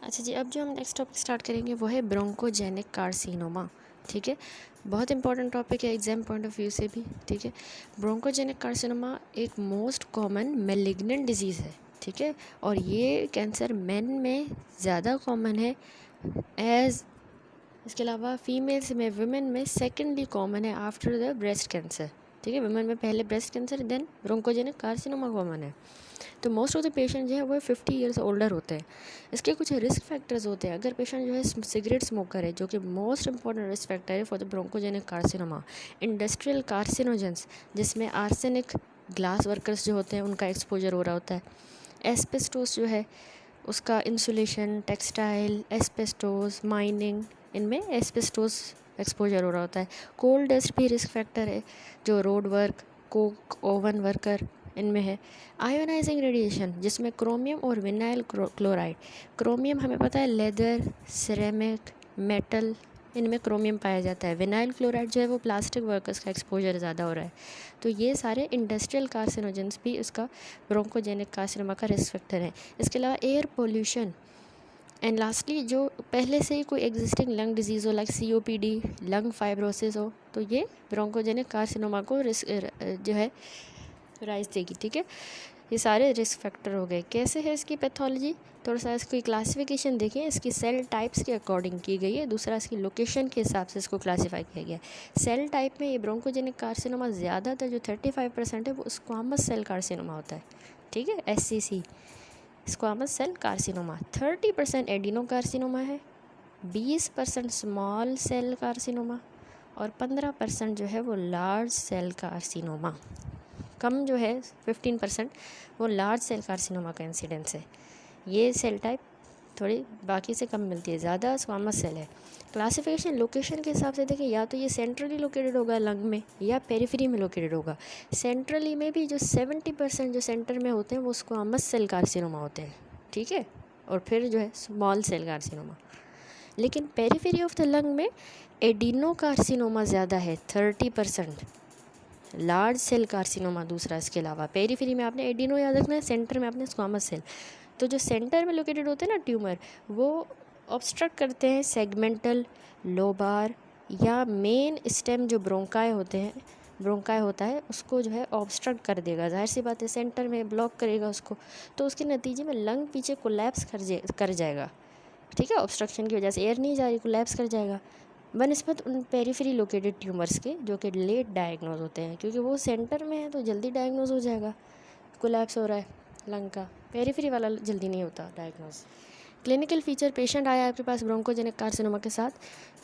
अच्छा जी, अब जो हम नेक्स्ट टॉपिक स्टार्ट करेंगे वो है ब्रोंकोजेनिक कार्सिनोमा। ठीक है, बहुत इंपॉर्टेंट टॉपिक है एग्जाम पॉइंट ऑफ व्यू से भी। ठीक है, ब्रोंकोजेनिक कार्सिनोमा एक मोस्ट कॉमन मेलिग्नेंट डिजीज़ है। ठीक है, और ये कैंसर मेन में ज़्यादा कॉमन है एज इसके अलावा फीमेल्स में, वुमेन में सेकेंडली कॉमन है आफ्टर द ब्रेस्ट कैंसर। ठीक है, वुमेन में पहले breast cancer then bronchogenic carcinoma common है। तो मोस्ट ऑफ द पेशेंट जो है वो 50 ईयर्स ओल्डर होते हैं। इसके कुछ रिस्क फैक्टर्स होते हैं। अगर पेशेंट जो है सिगरेट स्मोकर है, जो कि मोस्ट इंपॉर्टेंट रिस्क फैक्टर है for the bronchogenic carcinoma. Industrial carcinogens, जिसमें आर्सेनिक, ग्लास वर्कर्स जो होते हैं उनका एक्सपोजर हो रहा होता है। एस्पेस्टोस जो है उसका इंसुलेशन, टेक्सटाइल, एस्पेस्टोस, माइनिंग, इनमें एस्पेस्टोस एक्सपोजर हो रहा होता है। कोल डस्ट भी रिस्क फैक्टर है, जो road work, Coke oven worker इनमें है। आयोनाइजिंग रेडिएशन, जिसमें क्रोमियम और विनाइल क्लोराइड, क्रोमियम हमें पता है लेदर, सिरेमिक, मेटल, इनमें क्रोमियम पाया जाता है। विनाइल क्लोराइड जो है वो प्लास्टिक वर्कर्स का एक्सपोजर ज़्यादा हो रहा है। तो ये सारे इंडस्ट्रियल कार्सिनोजेंस भी उसका ब्रोंकोजेनिक कार्सिनोमा का रिस्क फैक्टर है। इसके अलावा एयर पोल्यूशन एंड लास्टली जो पहले से ही कोई एग्जिस्टिंग लंग डिजीज़ हो लाइक COPD, लंग फाइब्रोसिस हो, तो ये ब्रोंकोजेनिक कार्सिनोमा को रिस्क जो है राइज देगी। ठीक है, ये सारे रिस्क फैक्टर हो गए। कैसे है इसकी पैथोलॉजी, थोड़ा सा इसकी क्लासिफिकेशन देखिए। इसकी सेल टाइप्स के अकॉर्डिंग की गई है, दूसरा इसकी लोकेशन के हिसाब से इसको क्लासीफाई किया गया है। सेल टाइप में ये ब्रोंकोजेनिक कार्सिनोमा ज़्यादातर जो 35% है वो स्क्वामस सेल कार्सिनोमा होता है। ठीक है, SCC squamous cell carcinoma. 30% adeno carcinoma है, 20% स्मॉल सेल कार्सिनोमा और 15% जो है वो लार्ज सेल कार्सिनोमा। कम जो है 15% वो लार्ज सेल कार्सिनोमा का इंसिडेंस है। ये सेल टाइप थोड़ी बाकी से कम मिलती है, ज़्यादा स्क्वामस सेल है। क्लासिफिकेशन लोकेशन के हिसाब से देखें, या तो ये सेंट्रली लोकेटेड होगा लंग में या पेरिफेरी में लोकेटेड होगा। सेंट्रली में भी जो 70% जो सेंटर में होते हैं वो स्क्वामस सेल कार्सिनोमा होते हैं। ठीक है, और फिर जो है स्मॉल सेल कार्सिनोमा। लेकिन पेरिफेरी ऑफ द लंग में एडिनो कार्सिनोमा ज़्यादा है, 30%। लार्ज सेल कार्सिनोमा दूसरा इसके अलावा। पेरीफेरी में आपने एडिनो याद रखना है, सेंटर में आपने स्क्वामस सेल। तो जो सेंटर में लोकेटेड होते हैं ना ट्यूमर, वो ऑब्स्ट्रक्ट करते हैं सेगमेंटल, लोबार या मेन स्टेम जो ब्रोंकाई होते हैं, ब्रोंकाई होता है उसको जो है ऑब्स्ट्रक्ट कर देगा। जाहिर सी बात है, सेंटर में ब्लॉक करेगा उसको, तो उसके नतीजे में लंग पीछे कोलैप्स कर जाएगा। ठीक है, ऑब्स्ट्रक्शन की वजह से एयर नहीं जा रही, कोलैप्स कर जाएगा बनस्पत उन पेरीफेरी लोकेटेड ट्यूमर्स के, जो कि लेट डायग्नोज होते हैं। क्योंकि वो सेंटर में है तो जल्दी डायग्नोज हो जाएगा, कोलैप्स हो रहा है लंग का। पेरीफेरी वाला जल्दी नहीं होता डायग्नोज। क्लिनिकल फीचर, पेशेंट आया आपके पास ब्रोंकोजेनिक कार्सिनोमा के साथ,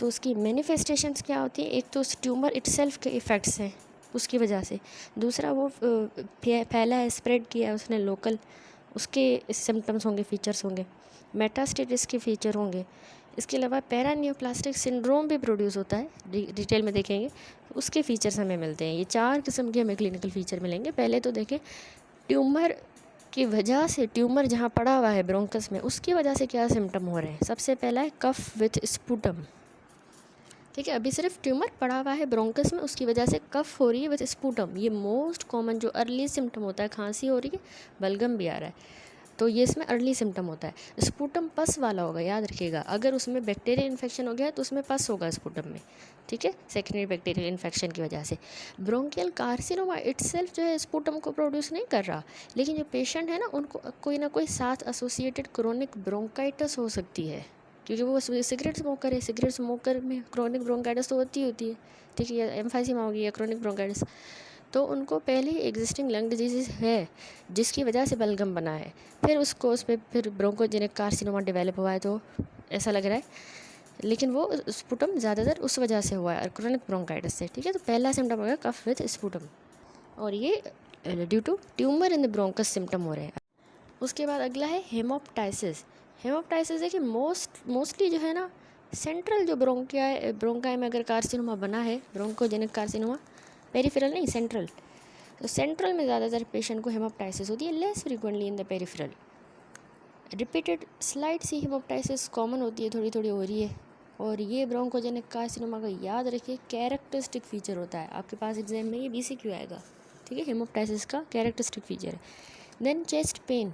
तो उसकी मैनिफेस्टेशंस क्या होती हैं? एक तो उस ट्यूमर इटसेल्फ के इफ़ेक्ट्स हैं उसकी वजह से, दूसरा वो फैला है, स्प्रेड किया है उसने लोकल, उसके सिम्टम्स होंगे, फीचर्स होंगे। मेटास्टेटिस के फीचर होंगे। इसके अलावा पैरानियोप्लास्टिक सिंड्रोम भी प्रोड्यूस होता है, डिटेल में देखेंगे, उसके फीचर्स हमें मिलते हैं। ये 4 किस्म के हमें क्लिनिकल फीचर मिलेंगे। पहले तो देखें ट्यूमर की वजह से, ट्यूमर जहाँ पड़ा हुआ है ब्रोंकस में, उसकी वजह से क्या सिम्टम हो रहे हैं। सबसे पहला है कफ विथ स्पूटम। ठीक है, अभी सिर्फ ट्यूमर पड़ा हुआ है ब्रोंकस में, उसकी वजह से कफ हो रही है विथ स्पूटम। ये मोस्ट कॉमन जो अर्ली सिम्टम होता है, खांसी हो रही है, बलगम भी आ रहा है, तो ये इसमें अर्ली सिम्टम होता है। स्पूटम पस वाला होगा, याद रखिएगा। अगर उसमें बैक्टीरियल इन्फेक्शन हो गया है तो उसमें पस होगा स्पूटम में। ठीक है, सेकेंडरी बैक्टीरियल इन्फेक्शन की वजह से। ब्रोंकियल कार्सिनोमा इटसेल्फ जो है स्पूटम को प्रोड्यूस नहीं कर रहा, लेकिन जो पेशेंट है ना, उनको कोई ना कोई साथ एसोसिएटेड क्रोनिक ब्रोंकाइटिस हो सकती है, क्योंकि वो सिगरेट स्मोकर है। सिगरेट स्मोकर में क्रोनिक ब्रोंकाइटिस तो होती है। ठीक है, एम्फाइसीमा होगी या क्रोनिक ब्रोंकाइटिस, तो उनको पहले ही एग्जिस्टिंग लंग डिजीज़ है जिसकी वजह से बलगम बना है, फिर उसको उस पर फिर ब्रोंकोजेनिक कार्सिनोमा डेवलप हुआ है, तो ऐसा लग रहा है। लेकिन वो स्पूटम ज़्यादातर उस वजह से हुआ है, क्रोनिक ब्रोंकाइटिस से। ठीक है, तो पहला सिम्टम हो गया कफ विथ स्पूटम, और ये due to tumour in the bronchus symptom हो रहे हैं। उसके बाद अगला है हेमोप्टाइसिस। हेमोप्टाइसिस है कि मोस्टली जो है ना, सेंट्रल जो ब्रोंकाई में अगर कार्सिनोमा बना है, ब्रोंकोजेनिक कार्सिनोमा, पेरिफेरल नहीं सेंट्रल, तो सेंट्रल में ज़्यादातर पेशेंट को हेमोप्टाइसिस होती है, less frequently in the peripheral. Repeated slight सी हेमोप्टाइसिस कॉमन होती है, थोड़ी थोड़ी हो रही है। और ये ब्रोंकोजेनिक कार्सिनोमा का याद रखिए कैरेक्टरिस्टिक फीचर होता है, आपके पास एग्जाम में ये BCQ आएगा। ठीक है, हेमोप्टाइसिस का कैरेक्टरिस्टिक फीचर है। देन चेस्ट पेन,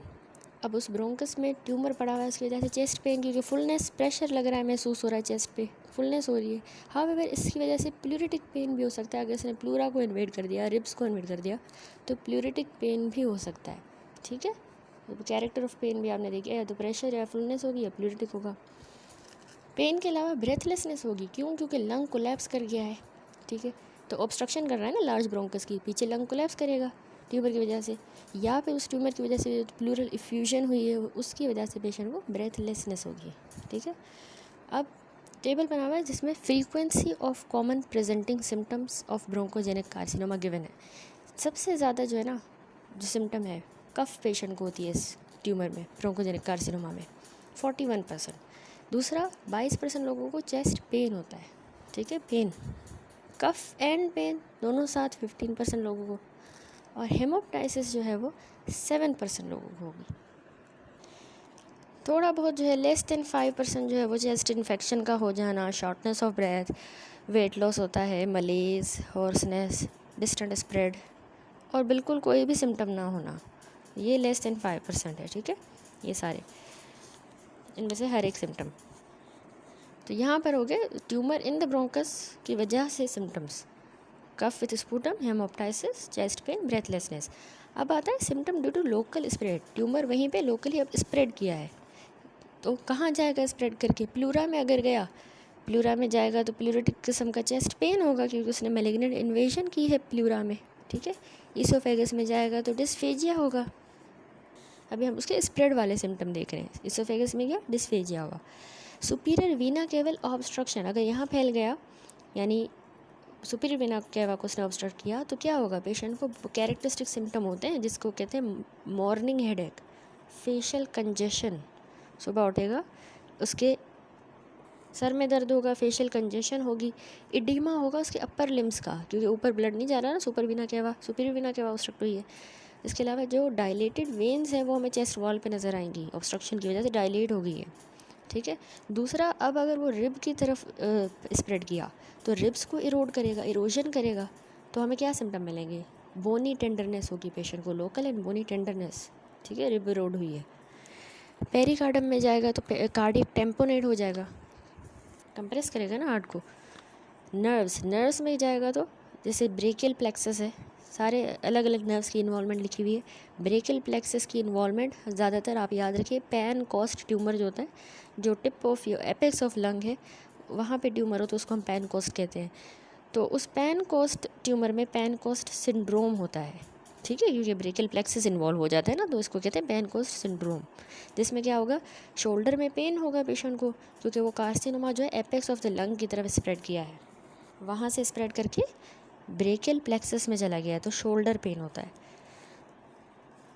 अब उस ब्रोंकस में ट्यूमर पड़ा हुआ है, उसकी वजह से चेस्ट पेन, क्योंकि फुलनेस प्रेशर लग रहा है, महसूस हो रहा है चेस्ट पे, फुलनेस हो रही है। हाउएवर इसकी वजह से प्लूरिटिक पेन भी हो सकता है। अगर इसने प्लूरा को इन्वेड कर दिया, रिब्स को इन्वेड कर दिया, तो प्लूरिटिक पेन भी हो सकता है। ठीक है, तो कैरेक्टर ऑफ पेन भी आपने देखा, या तो प्रेशर या फुलनेस होगी या प्लूरिटिक होगा। पेन के अलावा ब्रेथलेसनेस होगी। क्यों? क्योंकि लंग कोलैप्स कर गया है। ठीक है, तो ऑब्स्ट्रक्शन कर रहा है ना लार्ज ब्रोंकस की, पीछे लंग कोलैप्स करेगा ट्यूमर की वजह से, या फिर उस ट्यूमर की वजह से जो प्लूरल इफ्यूजन हुई है उसकी वजह से पेशेंट को ब्रेथलेसनेस होगी। ठीक है, अब टेबल बना हुआ है जिसमें frequency of common presenting symptoms of bronchogenic carcinoma given है। सबसे ज़्यादा जो है ना, जो सिम्टम है, कफ पेशेंट को होती है इस ट्यूमर में, ब्रोंकोजेनिक कार्सिनोमा में 41%। दूसरा 22% लोगों को चेस्ट पेन होता है। ठीक है, पेन, कफ एंड पेन दोनों साथ 15% लोगों को, और हेमोप्टाइसिस जो है वो 7% लोगों को होगी। थोड़ा बहुत जो है लेस देन 5% जो है वो चेस्ट इन्फेक्शन का हो जाना, shortness of breath, weight loss होता है, मलेज, हॉर्सनेस, डिस्टेंट स्प्रेड, और बिल्कुल कोई भी सिम्टम ना होना, ये लेस देन 5% है। ठीक है, ये सारे इनमें से हर एक सिम्टम। तो यहाँ पर हो गए ट्यूमर इन द ब्रोंकस की वजह से symptoms, cough with sputum, haemoptysis, chest pain, breathlessness. अब आता है symptom due to local spread. Tumour वहीं पे लोकली अब स्प्रेड किया है, तो कहाँ जाएगा स्प्रेड करके? प्लूरा में अगर गया, प्लूरा में जाएगा तो प्लूरिटिक किस्म का चेस्ट पेन होगा, क्योंकि उसने मैलिग्नेंट इन्वेजन की है प्लूरा में। ठीक है, ईसोफेगस में जाएगा तो डिस्फेजिया होगा। अभी हम उसके स्प्रेड वाले सिम्टम देख रहे हैं। ईसोफेगस में गया, डिस्फेजिया होगा। सुपीरियर वीना केवल ऑब्स्ट्रक्शन, अगर यहाँ फैल गया, यानी सुपीरियर वेना केवा को उसने ऑब्स्ट्रक्ट किया, तो क्या होगा? पेशेंट को कैरेक्टरिस्टिक सिम्टम होते हैं जिसको कहते हैं मॉर्निंग हेडेक, फेशियल कंजेशन, सुबह उठेगा उसके सर में दर्द होगा, फेशियल कंजेशन होगी, इडीमा होगा उसके अपर लिम्स का, क्योंकि ऊपर ब्लड नहीं जा रहा ना, सुपीरियर वेना केवा ऑब्स्ट्रक्ट हुई है। इसके अलावा जो डायलेटेड वेन्स हैं वो हमें चेस्ट वॉल पे नज़र आएंगी, ऑब्स्ट्रक्शन की वजह से डायलेट हो गई है। ठीक है, दूसरा, अब अगर वो रिब की तरफ स्प्रेड किया तो रिब्स को इरोड करेगा, इरोजन करेगा, तो हमें क्या सिम्टम मिलेंगे? बोनी टेंडरनेस होगी पेशेंट को, लोकल एंड बोनी टेंडरनेस। ठीक है, रिब इरोड हुई है। पेरिकार्डम में जाएगा तो कार्डियक टेम्पोनेट हो जाएगा, कंप्रेस करेगा ना हार्ट को। नर्व्स में जाएगा तो जैसे ब्रेकियल प्लेक्सस है, सारे अलग अलग नर्व्स की इन्वॉल्वमेंट लिखी हुई है। ब्रेकियल प्लेक्सस की इन्वॉल्वमेंट ज़्यादातर आप याद रखिए, पैन कोस्ट ट्यूमर जो होता है, जो tip of apex of lung है वहाँ पे ट्यूमर हो तो उसको हम पैन कोस्ट कहते हैं। तो उस पैन कोस्ट ट्यूमर में पैन कोस्ट सिंड्रोम होता है। ठीक है, क्योंकि ब्रेकियल प्लेक्सस इन्वॉल्व हो जाता है ना, तो इसको कहते हैं पैन कोस्ट सिंड्रोम, जिसमें क्या होगा? शोल्डर में पेन होगा पेशेंट को, क्योंकि वो कार्सिनोमा जो है एपेक्स ऑफ द लंग की तरफ स्प्रेड किया है, वहाँ से स्प्रेड करके ब्रेकियल प्लेक्सस में चला गया है, तो शोल्डर पेन होता है।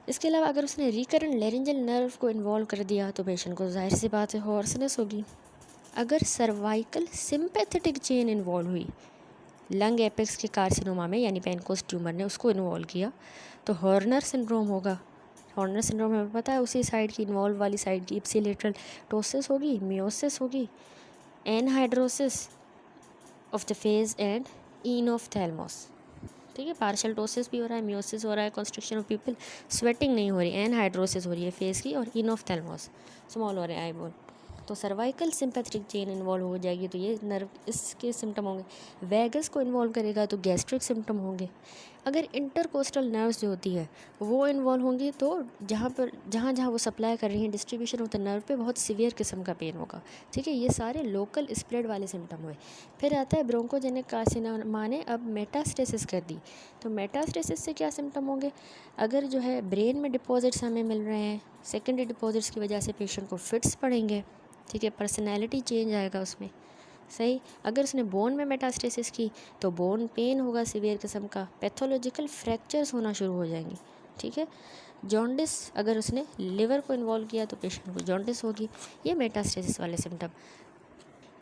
इसके अलावा अगर उसने रिकरेंट लेरिंजल नर्व को इन्वॉल्व कर दिया तो पेशेंट को जाहिर सी बात है हॉर्सनेस होगी। अगर सर्वाइकल सिंपैथेटिक चेन इन्वॉल्व हुई लंग एपेक्स के कार्सिनोमा में, यानी पेनकोस्ट ट्यूमर ने उसको इन्वॉल्व किया, तो हॉर्नर सिंड्रोम होगा। हॉर्नर सिंड्रोम हमें पता है उसी साइड की, इन्वॉल्व वाली साइड की इप्सिलेटरल टोसिस होगी, मियोसिस होगी, anhidrosis of the face and enophthalmos. ठीक है, पार्शियल टोसिस भी हो रहा है, मियोसिस हो रहा है, कंस्ट्रक्शन ऑफ पिपल, स्वेटिंग नहीं हो रही, एनहाइड्रोसिस हो रही है फेस की, और इनोफ्थैल्मोस स्मॉल हो रहे हैं आईबॉल। तो सर्वाइकल सिंपैथेटिक चेन इन्वॉल्व हो जाएगी तो ये नर्व इसके सिम्टम होंगे। वैगस को इन्वॉल्व करेगा तो गैस्ट्रिक सिम्टम होंगे। अगर इंटरकोस्टल नर्व्स जो होती है वो इन्वॉल्व होंगी तो जहाँ वो सप्लाई कर रही हैं, डिस्ट्रीब्यूशन ऑफ द नर्व पे बहुत सीवियर किस्म का पेन होगा। ठीक है, ये सारे लोकल स्प्रेड वाले सिम्टम हुए। फिर आता है ब्रोंकोजेनिक कार्सिनोमा ने अब मेटास्टेसिस कर दी, तो मेटास्टेसिस से क्या सिम्टम होंगे? अगर जो है ब्रेन में डिपॉजिट्स हमें मिल रहे हैं, सेकेंडरी डिपॉजिट्स की वजह से पेशेंट को फिट्स पड़ेंगे। ठीक है, पर्सनैलिटी चेंज आएगा उसमें। सही, अगर उसने बोन में मेटास्टेसिस की तो बोन पेन होगा सीवियर किस्म का, पैथोलॉजिकल फ्रैक्चर्स होना शुरू हो जाएंगे। ठीक है, जॉन्डिस अगर उसने लिवर को इन्वॉल्व किया तो पेशेंट को जॉन्डिस होगी। ये मेटास्टेसिस वाले सिम्टम।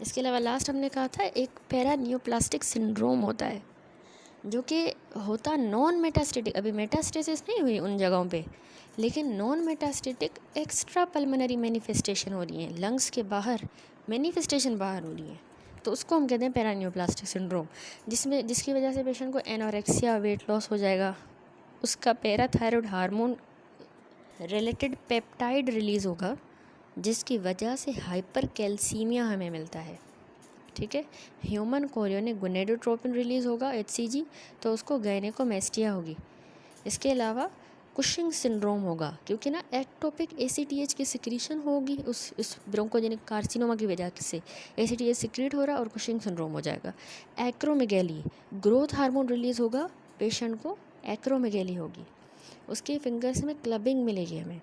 इसके अलावा लास्ट हमने कहा था एक पैरानियोप्लास्टिक सिंड्रोम होता है, जो कि होता नॉन मेटास्टेटिक, अभी मेटास्टेसिस नहीं हुई उन जगहों पे, लेकिन non metastatic extra pulmonary manifestation हो रही है, लंग्स के बाहर मैनिफेस्टेशन बाहर हो रही है, तो उसको हम कहते हैं पैरानियोप्लास्टिक सिंड्रोम, जिसकी वजह से पेशेंट को एनोरेक्सिया, वेट लॉस हो जाएगा, उसका parathyroid hormone related peptide release होगा जिसकी वजह से हाइपर कैल्सीमिया हमें मिलता है, ठीक है। ह्यूमन कोरियोनिक गोनेडोट्रोपिन रिलीज़ होगा HCG, तो उसको गायनेकोमेस्टिया होगी। इसके अलावा कुशिंग सिंड्रोम होगा, क्योंकि ना एक्टोपिक ACTH की सिक्रीशन होगी उस ब्रोंकोजेनिक कार्सिनोमा की वजह से ACTH सिक्रीट हो रहा और कुशिंग सिंड्रोम हो जाएगा। एक्रोमेगैली, ग्रोथ हार्मोन रिलीज़ होगा, पेशेंट को एक्रोमेगैली होगी। उसके फिंगर्स में क्लबिंग मिलेगी हमें।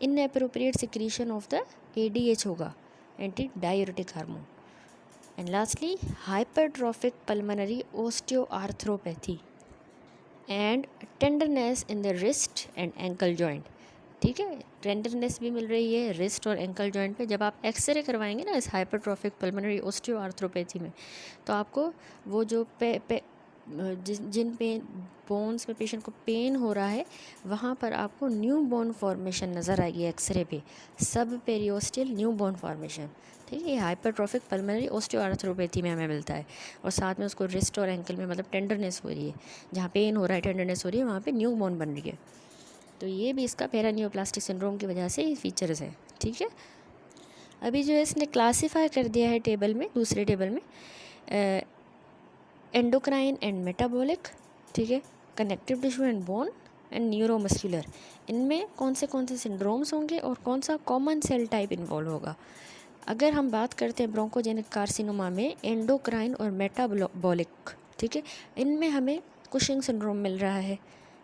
Inappropriate secretion of the ADH होगा, anti diuretic hormone. And lastly hypertrophic pulmonary osteoarthropathy and tenderness in the wrist and ankle joint, ठीक है। टेंडरनेस भी मिल रही है रिस्ट और एंकल जॉइंट पे। जब आप एक्सरे करवाएंगे ना इस हाइपरट्रॉफिक पल्मोनरी ऑस्टियोआर्थ्रोपैथी में, तो आपको वो जो जिन पेन बोन्स में पेशेंट को पेन हो रहा है वहाँ पर आपको न्यू बोन फॉर्मेशन नज़र आएगी एक्सरे पे, सब पेरियोस्टियल न्यू बोन फॉर्मेशन, ठीक है। ये हाइपरट्रॉफिक पल्मोनरी ऑस्टियोआर्थ्रोपैथी में हमें मिलता है। और साथ में उसको रिस्ट और एंकल में मतलब टेंडरनेस हो रही है, जहाँ पेन हो रहा है टेंडरनेस हो रही है, वहाँ पे न्यू बोन बन रही है। तो ये भी इसका पेरानियोप्लास्टिक सिंड्रोम की वजह से फीचर्स हैं, ठीक है। अभी जो है इसने क्लासीफाई कर दिया है टेबल में, दूसरे टेबल में एंडोक्राइन एंड मेटाबॉलिक, ठीक है, connective tissue and bone and neuromuscular. इनमें कौन से सिंड्रोम्स होंगे और कौन सा कॉमन सेल टाइप इन्वॉल्व होगा। अगर हम बात करते हैं ब्रोंकोजेनिक कार्सिनोमा में एंडोक्राइन और मेटाबॉलिक, ठीक है, इनमें हमें कुशिंग सिंड्रोम मिल रहा है।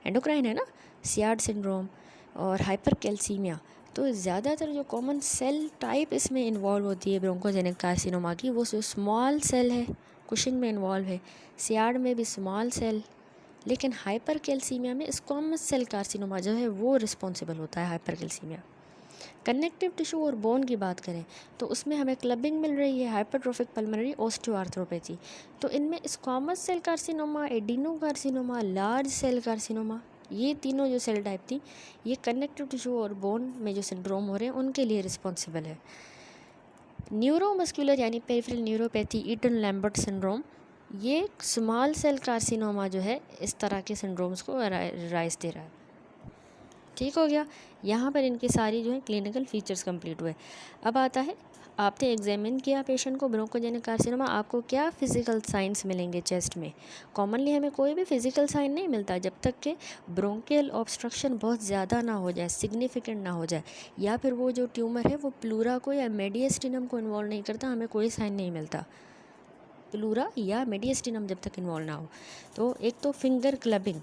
एंडोक्राइन है ना, सियाड सिंड्रोम और हाइपर कैल्सीमिया। तो ज़्यादातर जो कॉमन सेल टाइप इसमें इन्वॉल्व होती है ब्रोंकोजेनिक कार्सिनोमा की, वो जो स्मॉल सेल है कुशिंग में इन्वॉल्व है, सियाड में भी स्मॉल सेल, लेकिन हाइपर कैल्सीमिया में स्क्वामस सेल कार्सिनोमा जो है वो रिस्पॉन्सिबल होता है हाइपर कैल्सीमिया। कनेक्टिव टिश्यू और बोन की बात करें तो उसमें हमें क्लबिंग मिल रही है, हाइपरट्रोफिक पल्मोनरी ऑस्टियोआर्थ्रोपैथी। तो इनमें squamous cell carcinoma, adeno carcinoma, large cell carcinoma, ये तीनों जो सेल टाइप थी ये कनेक्टिव टिश्यू और बोन में जो सिंड्रोम हो रहे हैं उनके लिए रिस्पॉन्सिबल है। न्यूरोमस्कुलर यानी peripheral neuropathy, Eaton Lambert syndrome, ये स्मॉल सेल कार्सिनोमा जो है इस तरह के सिंड्रोम्स को राइज दे रहा है, ठीक हो गया। यहाँ पर इनकी सारी जो है क्लिनिकल फीचर्स कंप्लीट हुए। अब आता है, आपने एग्जामिन किया पेशेंट को ब्रोंकोजेनिक कार्सिनोमा, आपको क्या फिजिकल साइंस मिलेंगे चेस्ट में। कॉमनली हमें कोई भी फिजिकल साइन नहीं मिलता जब तक कि ब्रोंकियल ऑब्स्ट्रक्शन बहुत ज़्यादा ना हो जाए, सिग्निफिकेंट ना हो जाए, या फिर वो जो ट्यूमर है वो प्लूरा को या मेडियस्टिनम को इन्वॉल्व नहीं करता, हमें कोई साइन नहीं मिलता प्लूरा या मेडियस्टिनम जब तक इन्वॉल्व ना हो। तो एक तो फिंगर क्लबिंग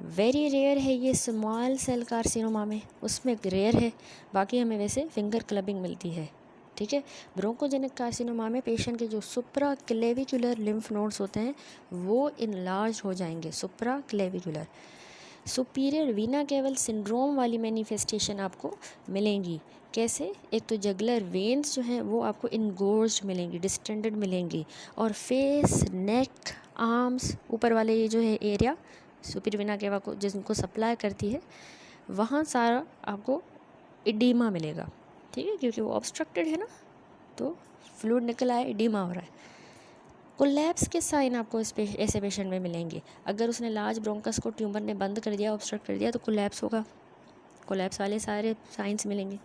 वेरी रेयर है ये स्मॉल सेल कार्सिनोमा में, उसमें रेयर है, बाकी हमें वैसे फिंगर क्लबिंग मिलती है, ठीक है। ब्रोंकोजेनिक कार्सिनोमा में पेशेंट के जो सुप्रा क्लेविकुलर लिम्फ नोड्स होते हैं वो इनलार्ज हो जाएंगे, सुप्रा क्लेविकुलर। सुपीरियर वीना केवल सिंड्रोम वाली मैनिफेस्टेशन आपको मिलेंगी। कैसे, एक तो जगलर वेन्स जो हैं वो आपको इनगोर्ज्ड मिलेंगी, डिस्टेंडेड मिलेंगी, और फेस, नेक, आर्म्स, ऊपर वाले ये जो है एरिया सुपीरियर वीना केवा को जिनको सप्लाई करती है वहाँ सारा आपको इडीमा मिलेगा, ठीक है, क्योंकि वो ऑब्स्ट्रक्टेड है ना, तो फ्लूइड निकल आया, इडीमा हो रहा है। कोलैप्स के साइन आपको ऐसे पेशेंट में मिलेंगे। अगर उसने लार्ज ब्रोंकस को ट्यूमर ने बंद कर दिया, ऑब्स्ट्रक्ट कर दिया, तो कोलैप्स होगा, कोलैप्स वाले सारे साइंस मिलेंगे।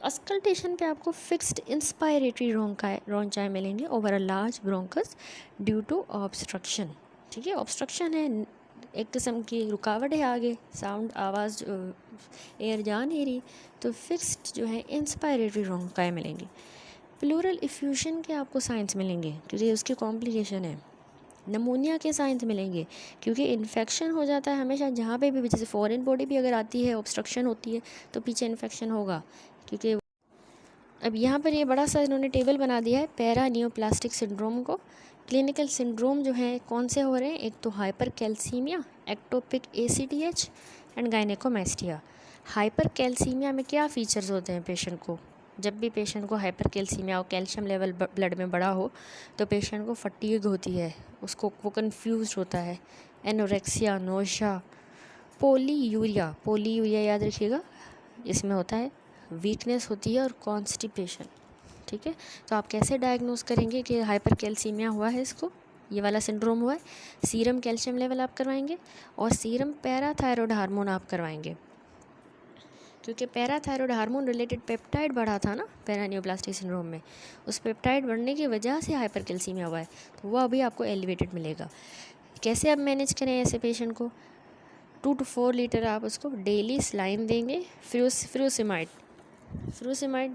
अस्कल्टेशन पे आपको फिक्स्ड इंस्पायरेटरी रोंचाई मिलेंगे over a large bronchus due to obstruction, ठीक है। ऑब्स्ट्रक्शन है, एक किस्म की रुकावट है आगे, साउंड आवाज़ एयर जा नहीं रही, तो फिक्स्ड जो है इंस्पायरेटरी रोंकाई मिलेंगी। प्लूरल इफ्यूशन के आपको साइंस मिलेंगे क्योंकि उसकी कॉम्प्लिकेशन है। नमूनिया के साइंस मिलेंगे क्योंकि इन्फेक्शन हो जाता है हमेशा जहाँ पे भी, जैसे फॉरेन बॉडी भी अगर आती है, ऑब्स्ट्रक्शन होती है तो पीछे इन्फेक्शन होगा, क्योंकि अब यहाँ पर ये बड़ा सा इन्होंने टेबल बना दिया है पैरा नियोप्लास्टिक सिंड्रोम को। क्लिनिकल सिंड्रोम जो है कौन से हो रहे हैं, एक तो hyper calcaemia, ectopic ACTH and gynaecomastia. Hyper calcaemia में क्या फीचर्स होते हैं पेशेंट को, जब भी पेशेंट को हाइपर कैल्सीमिया हो, कैल्शियम लेवल ब्लड में बढ़ा हो, तो पेशेंट को फटीग होती है, उसको वो कन्फ्यूज होता है, एनोरेक्सिया, नोशा, पोलीयूरिया याद रखिएगा, इसमें होता है वीकनेस होती है और कॉन्स्टिपेशन, ठीक है। तो आप कैसे डायग्नोस करेंगे कि हाइपर कैल्सीमिया हुआ है, इसको ये वाला सिंड्रोम हुआ है। सीरम कैल्शियम लेवल आप करवाएंगे और सीरम पैराथायरॉयड हार्मोन आप करवाएंगे, क्योंकि पैराथायरॉयड हार्मोन रिलेटेड पेप्टाइड बढ़ा था ना पैरानियोप्लास्टिक सिंड्रोम में, उस पेप्टाइड बढ़ने की वजह से हाइपरकैल्सीमिया हुआ है, तो वो अभी आपको एलिवेटेड मिलेगा। कैसे आप मैनेज करें ऐसे पेशेंट को? 2 to 4 लीटर आप उसको डेली सलाइन देंगे। फ्यूरोसिमाइड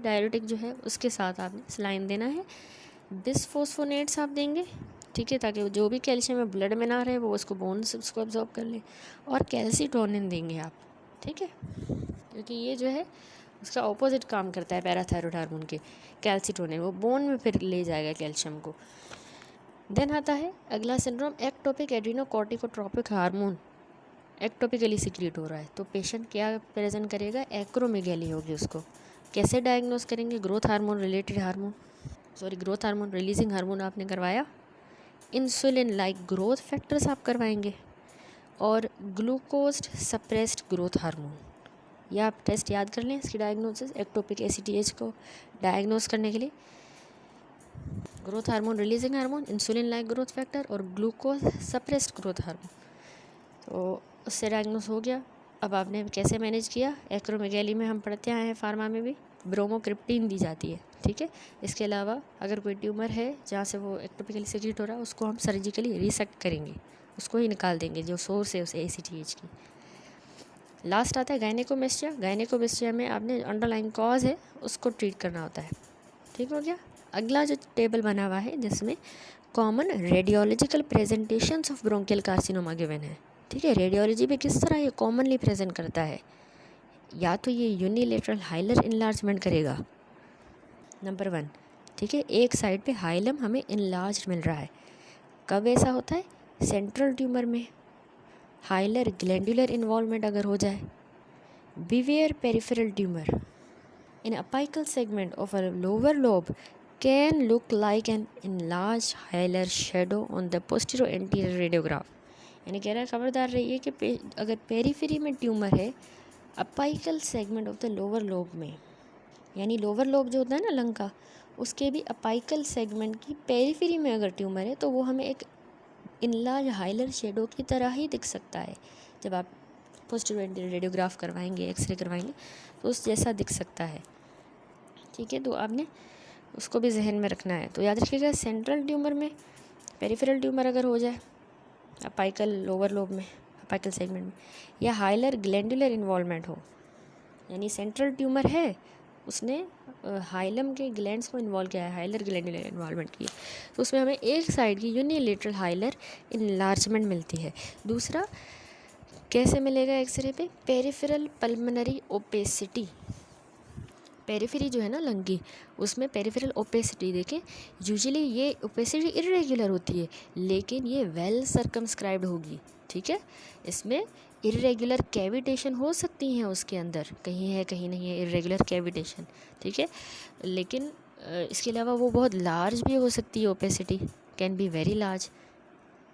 डायरेटिक जो है उसके साथ आपने सलाइन देना है। बिसफोस्फोनेट्स आप देंगे, ठीक है, ताकि जो भी कैल्शियम है ब्लड में ना रहे, वो उसको बोन से उसको अब्जॉर्ब कर ले। और कैल्सीटोनिन देंगे आप, ठीक है, क्योंकि ये जो है उसका ऑपोजिट काम करता है पैराथायरॉयड हार्मोन के, कैल्सीटोनिन, वो बोन में फिर ले जाएगा कैल्शियम को। देन आता है अगला सिंड्रोम एक्टोपिक एड्रीनोकॉर्टिकोट्रोपिक हार्मोन एक्टोपिकली सिक्रीट हो रहा है, तो पेशेंट क्या प्रेजेंट करेगा? एक्रोमेगैली होगी उसको। कैसे डायग्नोस करेंगे? ग्रोथ हार्मोन रिलीजिंग हार्मोन आपने करवाया, इंसुलिन लाइक ग्रोथ फैक्टर्स आप करवाएंगे, और ग्लूकोज सप्रेस्ड ग्रोथ हार्मोन। या आप टेस्ट याद कर लें इसकी डायग्नोसिस एक्टोपिक ACTH को डायग्नोस करने के लिए। Growth hormone releasing hormone, insulin like growth factor और ग्लूकोज सप्रेस्ड ग्रोथ हार्मोन, तो उससे डायग्नोस हो गया। अब आपने कैसे मैनेज किया? एक्रोमेगैली में हम पढ़ते आए हैं, फार्मा में भी ब्रोमोक्रिप्टीन दी जाती है, ठीक है। इसके अलावा अगर कोई ट्यूमर है जहाँ से वो एक्टोपिकली सिक्रीट हो रहा है, उसको हम सर्जिकली रिसेक्ट करेंगे, उसको ही निकाल देंगे जो सोर्स है उस ACTH की। लास्ट आता है गायनेकोमेस्टिया में आपने अंडरलाइन कॉज है उसको ट्रीट करना होता है, ठीक हो गया। अगला जो टेबल बना हुआ है जिसमें common radiological presentations of bronchial carcinoma given है, ठीक है। रेडियोलॉजी में किस तरह ये कॉमनली प्रेजेंट करता है? या तो ये यूनिलेटरल हाइलर इनलार्जमेंट करेगा, नंबर 1, ठीक है, एक साइड पे हाइलम हमें इनलार्ज मिल रहा है। कब ऐसा होता है? सेंट्रल ट्यूमर में हाइलर ग्लैंडुलर इन्वॉल्वमेंट अगर हो जाए। Beware peripheral tumour in apical segment of a lower lobe can look like an enlarge hilar shadow on the posterior anterior radiograph. यानी कह रहा है खबरदार रहिए कि अगर पेरीफेरी में ट्यूमर है apical segment of the lower lobe में, यानी लोअर लोब जो होता है ना लंग का, उसके भी अपाइकल सेगमेंट की पेरीफेरी में अगर ट्यूमर है तो वो हमें एक इनलार्ज हाइलर शेडो की तरह ही दिख सकता है। जब आप पोस्टीरियर एंटीरियर रेडियोग्राफ करवाएंगे, एक्सरे करवाएंगे, तो उस जैसा दिख सकता है, ठीक है। तो आपने उसको भी जहन में रखना है। तो याद रखिएगा सेंट्रल ट्यूमर में, पेरिफेरल ट्यूमर अगर हो जाए अपाइकल लोअर लोब में, अपाइकल सेगमेंट में, या हाइलर ग्लैंडुलर इन्वॉल्वमेंट हो, यानी सेंट्रल ट्यूमर है उसने हाइलम के ग्लैंड्स को इन्वॉल्व किया है, हाइलर ग्लैंडुलर इन्वॉल्वमेंट की, तो उसमें हमें एक साइड की यूनिलेटरल हाइलर इनलार्जमेंट मिलती है। दूसरा कैसे मिलेगा एक्सरे पे? पेरिफेरल पल्मोनरी ओपेसिटी, पेरिफेरी जो है ना लंग की, उसमें पेरिफेरल ओपेसिटी देखें, यूजुअली ये ओपेसिटी इर्रेगुलर होती है लेकिन ये वेल सर्कमस्क्राइब्ड होगी, ठीक है। इसमें इर्रेगुलर कैविटेशन हो सकती हैं उसके अंदर, कहीं है कहीं नहीं है इर्रेगुलर कैविटेशन, ठीक है। लेकिन इसके अलावा वो बहुत लार्ज भी हो सकती है, opacity can be very large,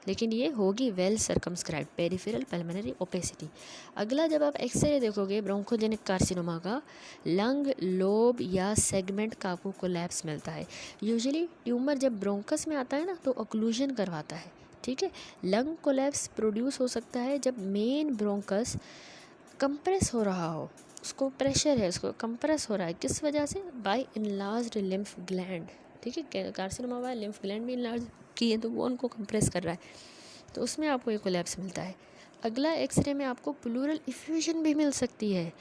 लेकिन ये होगी well circumscribed peripheral pulmonary opacity. अगला जब आप एक्सरे देखोगे ब्रोंकोजेनिक कार्सिनोमा का, लंग लोब या सेगमेंट का आपको कोलैप्स मिलता है। यूजुअली ट्यूमर जब ब्रोंकस में आता है ना तो ऑक्लूजन करवाता है, ठीक है। लंग कोलैप्स प्रोड्यूस हो सकता है जब मेन ब्रोंकस कंप्रेस हो रहा हो, उसको प्रेशर है, उसको कंप्रेस हो रहा है, किस वजह से? बाय इनलार्ज्ड लिम्फ ग्लैंड, ठीक है। कार्सिनोमा वाला लिम्फ ग्लैंड भी इनलार्ज की है तो वो उनको कंप्रेस कर रहा है, तो उसमें आपको एक कोलैप्स मिलता है। अगला एक्सरे में आपको प्लूरल इफ्यूजन भी मिल सकती है।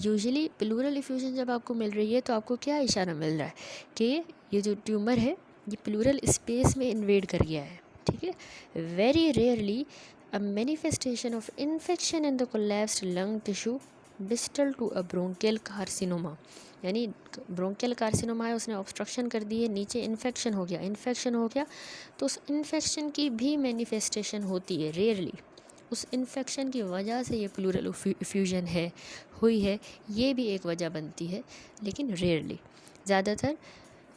यूजुअली प्लूरल इफ्यूजन जब आपको मिल रही है तो आपको क्या इशारा मिल रहा है कि ये जो ट्यूमर है ये प्लूरल स्पेस में इन्वेड कर गया है, ठीक है। Very rarely a manifestation of infection in the collapsed lung tissue distal to a bronchial carcinoma, यानी ब्रोंकियल कार्सिनोमा है, उसने ऑब्स्ट्रक्शन कर दी है, नीचे इन्फेक्शन हो गया तो उस इन्फेक्शन की भी मैनिफेस्टेशन होती है रेयरली, उस इन्फेक्शन की वजह से ये प्लूरल इफ्यूजन हुई है, ये भी एक वजह बनती है, लेकिन रेयरली। ज़्यादातर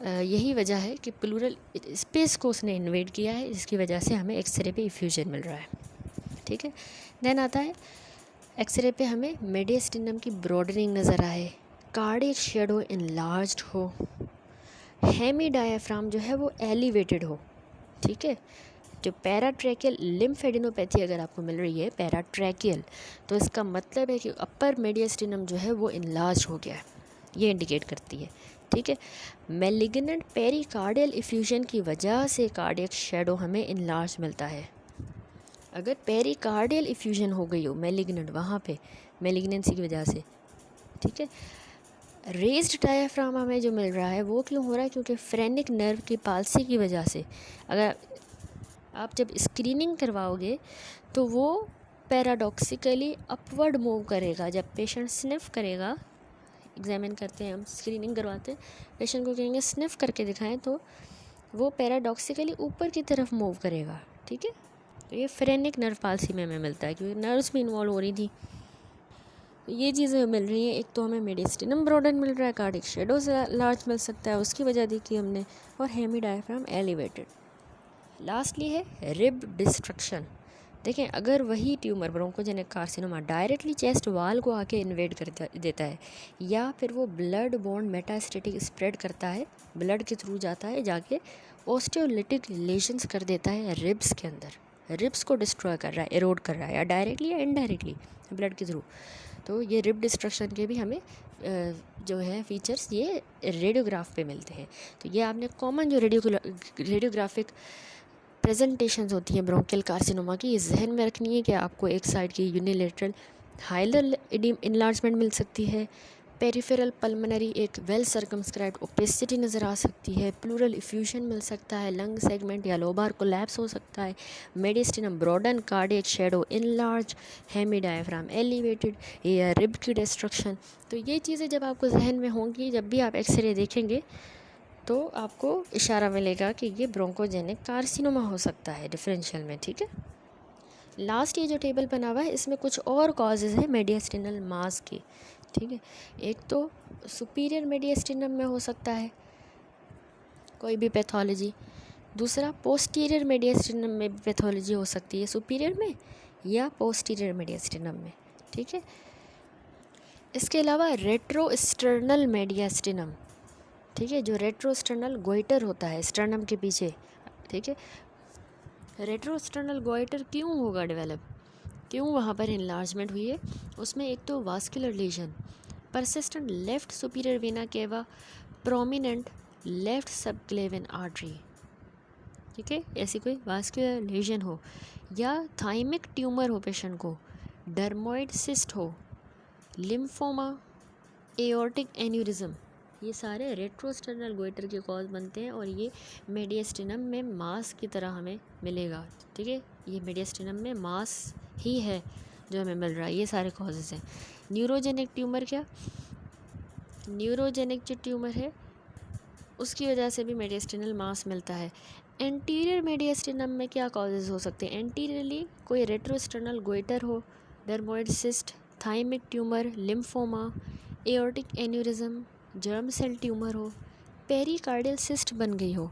यही वजह है कि प्लूरल स्पेस को उसने इन्वेड किया है, जिसकी वजह से हमें एक्सरे पे इफ्यूजन मिल रहा है, ठीक है। देन आता है एक्सरे पे हमें मेडिस्टिनम की ब्रॉडनिंग नज़र आए, कार्डियक शेडो इनलार्ज्ड हो, हेमी डायाफ्राम जो है वो एलिवेटेड हो, ठीक है। जो पैराट्रैकियल लिम्फेडिनोपैथी अगर आपको मिल रही है पैराट्रैकियल, तो इसका मतलब है कि अपर मेडियस्टिनम जो है वो इनलार्ज हो गया है, ये इंडिकेट करती है। ठीक है, मैलिग्नेंट पेरिकार्डियल इफ्यूजन की वजह से कार्डियक शैडो हमें इनलार्ज मिलता है। अगर पेरिकार्डियल इफ्यूजन हो गई हो मैलिग्नेंट, वहाँ पे मैलिग्नेंसी की वजह से, ठीक है। रेज्ड डायाफ्राम हमें जो मिल रहा है वो क्यों हो रहा है? क्योंकि फ्रेनिक नर्व की पाल्सी की वजह से। अगर आप जब स्क्रीनिंग करवाओगे तो वो पैराडॉक्सिकली अपवर्ड मूव करेगा। जब पेशेंट स्निफ करेगा, एग्जामिन करते हैं हम, स्क्रीनिंग करवाते हैं, पेशेंट को कहेंगे स्निफ करके दिखाएं, तो वो पैराडॉक्सिकली ऊपर की तरफ मूव करेगा। ठीक है, तो ये फ्रेनिक नर्व पाल्सी में हमें मिलता है क्योंकि नर्व्स भी इन्वॉल्व हो रही थी। ये चीज़ें मिल रही हैं। एक तो हमें मेडिस्टिनम ब्रॉडन मिल रहा है, कार्डिक शेडो से लार्ज मिल सकता है, उसकी वजह देखी हमने, और हेमी डायफ्राम एलिवेटेड। लास्टली है रिब डिस्ट्रक्शन। देखें, अगर वही tumour bronchogenic carcinoma directly chest वाल को आके इन्वेड कर देता है, या फिर वो ब्लड बॉर्न मेटास्टेटिक स्प्रेड करता है, ब्लड के थ्रू जाता है, जाके ऑस्टियोलिटिक रिलेशंस कर देता है रिब्स के अंदर, रिब्स को डिस्ट्रॉय कर रहा है, एरोड कर रहा है, या डायरेक्टली या इनडायरेक्टली ब्लड के थ्रू। तो ये रिब डिस्ट्रक्शन के भी हमें जो है फीचर्स ये रेडियोग्राफ पे मिलते हैं। तो ये आपने कॉमन जो रेडियोग्राफिक प्रेजेंटेशंस होती हैं ब्रोंकियल कार्सिनोमा की, ये जहन में रखनी है कि आपको एक साइड की यूनिलेटरल हाइलर इनलार्जमेंट मिल सकती है, पेरिफेरल पल्मोनरी एक वेल सर्कमस्क्राइब्ड ओपेसिटी नज़र आ सकती है, प्लूरल इफ्यूजन मिल सकता है, लंग सेगमेंट या लोबार कोलैप्स हो सकता है, mediastinum broaden, cardiac shadow enlarge, hemidiaphragm elevated, या रिब की डिस्ट्रक्शन। तो ये चीज़ें जब आपको जहन में होंगी, जब भी आप एक्सरे देखेंगे तो आपको इशारा मिलेगा कि ये ब्रोंकोजेनिक कार्सिनोमा हो सकता है डिफरेंशियल में। ठीक है, लास्ट ये जो टेबल बना हुआ है इसमें कुछ और कॉजेज़ हैं मेडियस्टिनल मास की। ठीक है, एक तो सुपीरियर मेडियस्टिनम में हो सकता है कोई भी पैथोलॉजी, दूसरा पोस्टीरियर मेडियस्टिनम में भी पैथोलॉजी हो सकती है, सुपीरियर में या पोस्टीरियर मेडियस्टिनम में। ठीक है, इसके अलावा रेट्रोस्टर्नल मेडियस्टिनम, ठीक है, जो रेट्रोस्टर्नल गोइटर होता है स्टर्नम के पीछे। ठीक है, रेट्रोस्टर्नल गोइटर क्यों होगा डेवलप, क्यों वहाँ पर इनलार्जमेंट हुई है? उसमें एक तो vascular lesion, persistent left superior vena cava, prominent left subclavian artery. ठीक है, ऐसी कोई वास्कुलर लीजन हो, या थाइमिक ट्यूमर हो पेशेंट को, डर्मोइड सिस्ट हो, लिम्फोमा, एओर्टिक एन्यूरिज्म, ये सारे रेट्रोस्टर्नल गोइटर के कॉज बनते हैं और ये मेडियस्टिनम में मास की तरह हमें मिलेगा। ठीक है, ये मेडियस्टिनम में मास ही है जो हमें मिल रहा है, ये सारे कॉजेज़ हैं। न्यूरोजेनिक ट्यूमर, क्या न्यूरोजेनिक जो ट्यूमर है उसकी वजह से भी मेडियस्टिनल मास मिलता है। एंटीरियर मेडियस्टिनम में क्या कॉजेज़ हो सकते हैं? एंटीरियरली कोई रेट्रोस्टर्नल गोइटर हो, dermoid cyst, thymic tumour, lymphoma, aortic aneurysm, germ cell tumour हो, पेरिकार्डियल सिस्ट बन गई हो,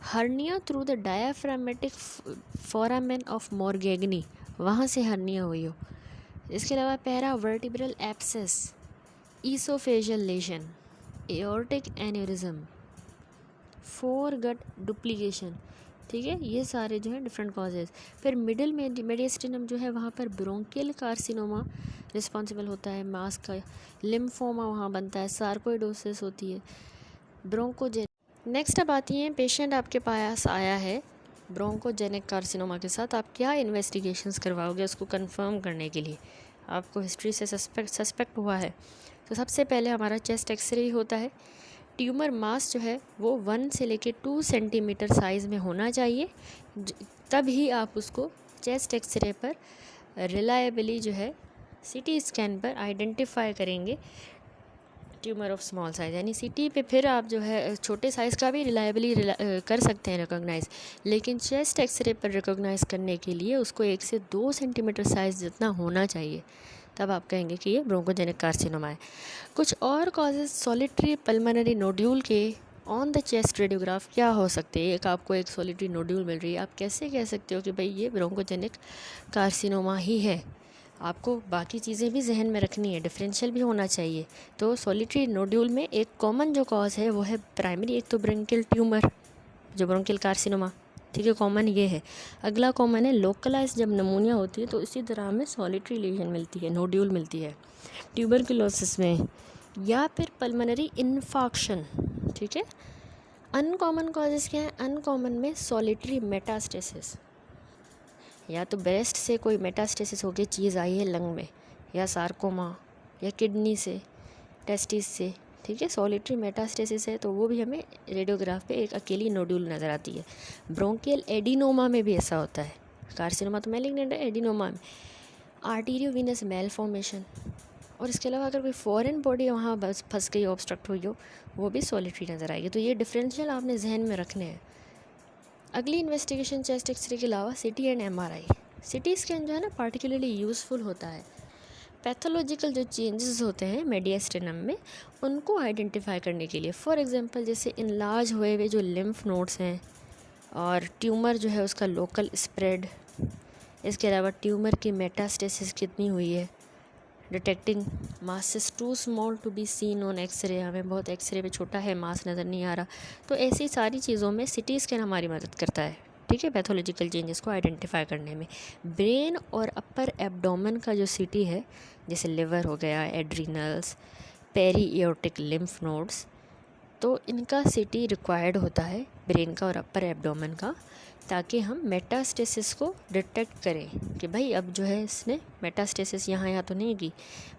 hernia through the diaphragmatic foramen of Morgagni, वहाँ से हर्निया हुई हो। इसके अलावा paravertebral abscess, oesophageal lesion, aortic aneurysm, foregut duplication. ठीक है, ये सारे जो है डिफरेंट कॉजेज़। फिर मिडिल में मेडियस्टिनम जो है वहाँ पर ब्रोंकियल कार्सिनोमा रिस्पॉन्सिबल होता है मास का, लिम्फोमा वहाँ बनता है, सार्कोइडोसिस होती है, ब्रोंकोजेनिक। नेक्स्ट अब आती हैं, पेशेंट आपके पास आया है ब्रोंकोजेनिक कार्सिनोमा के साथ, आप क्या इन्वेस्टिगेशंस करवाओगे उसको कंफर्म करने के लिए? आपको हिस्ट्री से सस्पेक्ट हुआ है तो सबसे पहले हमारा चेस्ट एक्सरे होता है। ट्यूमर मास जो है वो 1 से लेके 2 सेंटीमीटर साइज़ में होना चाहिए, तब ही आप उसको चेस्ट एक्सरे पर रिलायबली जो है सीटी स्कैन पर आइडेंटिफाई करेंगे ट्यूमर ऑफ स्मॉल साइज़। यानी सीटी पे फिर आप जो है छोटे साइज़ का भी रिलायबली कर सकते हैं रिकॉग्नाइज़, लेकिन चेस्ट एक्सरे पर रिकॉग्नाइज़ करने के लिए उसको 1 से 2 सेंटीमीटर साइज़ जितना होना चाहिए, तब आप कहेंगे कि ये ब्रोंकोजेनिक कार्सिनोमा है। कुछ और कॉजेज़ सॉलिटरी पल्मोनरी नोड्यूल के ऑन द चेस्ट रेडियोग्राफ क्या हो सकते हैं? एक आपको एक सॉलिटरी नोड्यूल मिल रही है, आप कैसे कह सकते हो कि भाई ये ब्रोंकोजेनिक कार्सिनोमा ही है? आपको बाकी चीज़ें भी जहन में रखनी है, डिफरेंशियल भी होना चाहिए। तो सॉलिटरी नोड्यूल में एक कॉमन जो कॉज है वो है प्राइमरी, एक तो ब्रोंकियल ट्यूमर जो ब्रोंकियल कार्सिनोमा, ठीक है, कॉमन ये है। अगला कॉमन है लोकलाइज, जब नमूनिया होती है तो इसी तरह हमें सॉलिटरी लीजन मिलती है, नोड्यूल मिलती है ट्यूबरकुलोसिस में, या फिर पल्मोनरी इन्फाक्शन। ठीक है, अनकॉमन कॉजेज़ क्या है? अनकॉमन में सॉलिटरी मेटास्टेसिस, या तो ब्रेस्ट से कोई मेटास्टेसिस होकर चीज़ आई है लंग में, या सार्कोमा, या किडनी से, टेस्टिस से। ठीक है, सॉलिटरी मेटास्टेसिस है तो वो भी हमें रेडियोग्राफ पे एक अकेली नोड्यूल नज़र आती है। ब्रोंकियल एडिनोमा में भी ऐसा होता है। कार्सिनोमा तो मैलिग्नेंट है, एडिनोमा में आर्टीरियोवीनस मेलफॉर्मेशन, और इसके अलावा अगर कोई फॉरेन बॉडी वहाँ बस फंस गई, ऑब्स्ट्रक्ट हुई हो, वो भी सॉलिटरी नज़र आएगी। तो ये डिफरेंशियल आपने जहन में रखने हैं। अगली इन्वेस्टिगेशन चेस्ट एक्सरे के अलावा city and MRI. CT scan जो है ना पार्टिकुलरली यूज़फुल होता है। पैथोलॉजिकल जो चेंजेस होते हैं मेडियास्टिनम में, उनको आइडेंटिफाई करने के लिए। फॉर एग्जांपल जैसे इनलार्ज हुए हुए जो लिम्फ नोड्स हैं, और ट्यूमर जो है उसका लोकल स्प्रेड, इसके अलावा ट्यूमर की मेटास्टेसिस कितनी हुई है, detecting masses too small to be seen on X-ray, हमें बहुत एक्सरे पे छोटा है, मास नज़र नहीं आ रहा। तो ऐसी सारी चीज़ों में सिटी स्कैन हमारी मदद करता है। ठीक है, पैथोलॉजिकल चेंजेस को आइडेंटिफाई करने में। ब्रेन और अपर एब्डोमेन का जो सिटी है, जैसे लिवर हो गया, adrenals, peri aortic lymph nodes, तो इनका सिटी रिक्वायर्ड होता है ब्रेन का और अपर एब्डोमेन का, ताकि हम मेटास्टेसिस को डिटेक्ट करें कि भाई अब जो है इसने मेटास्टेसिस यहाँ तो नहीं की।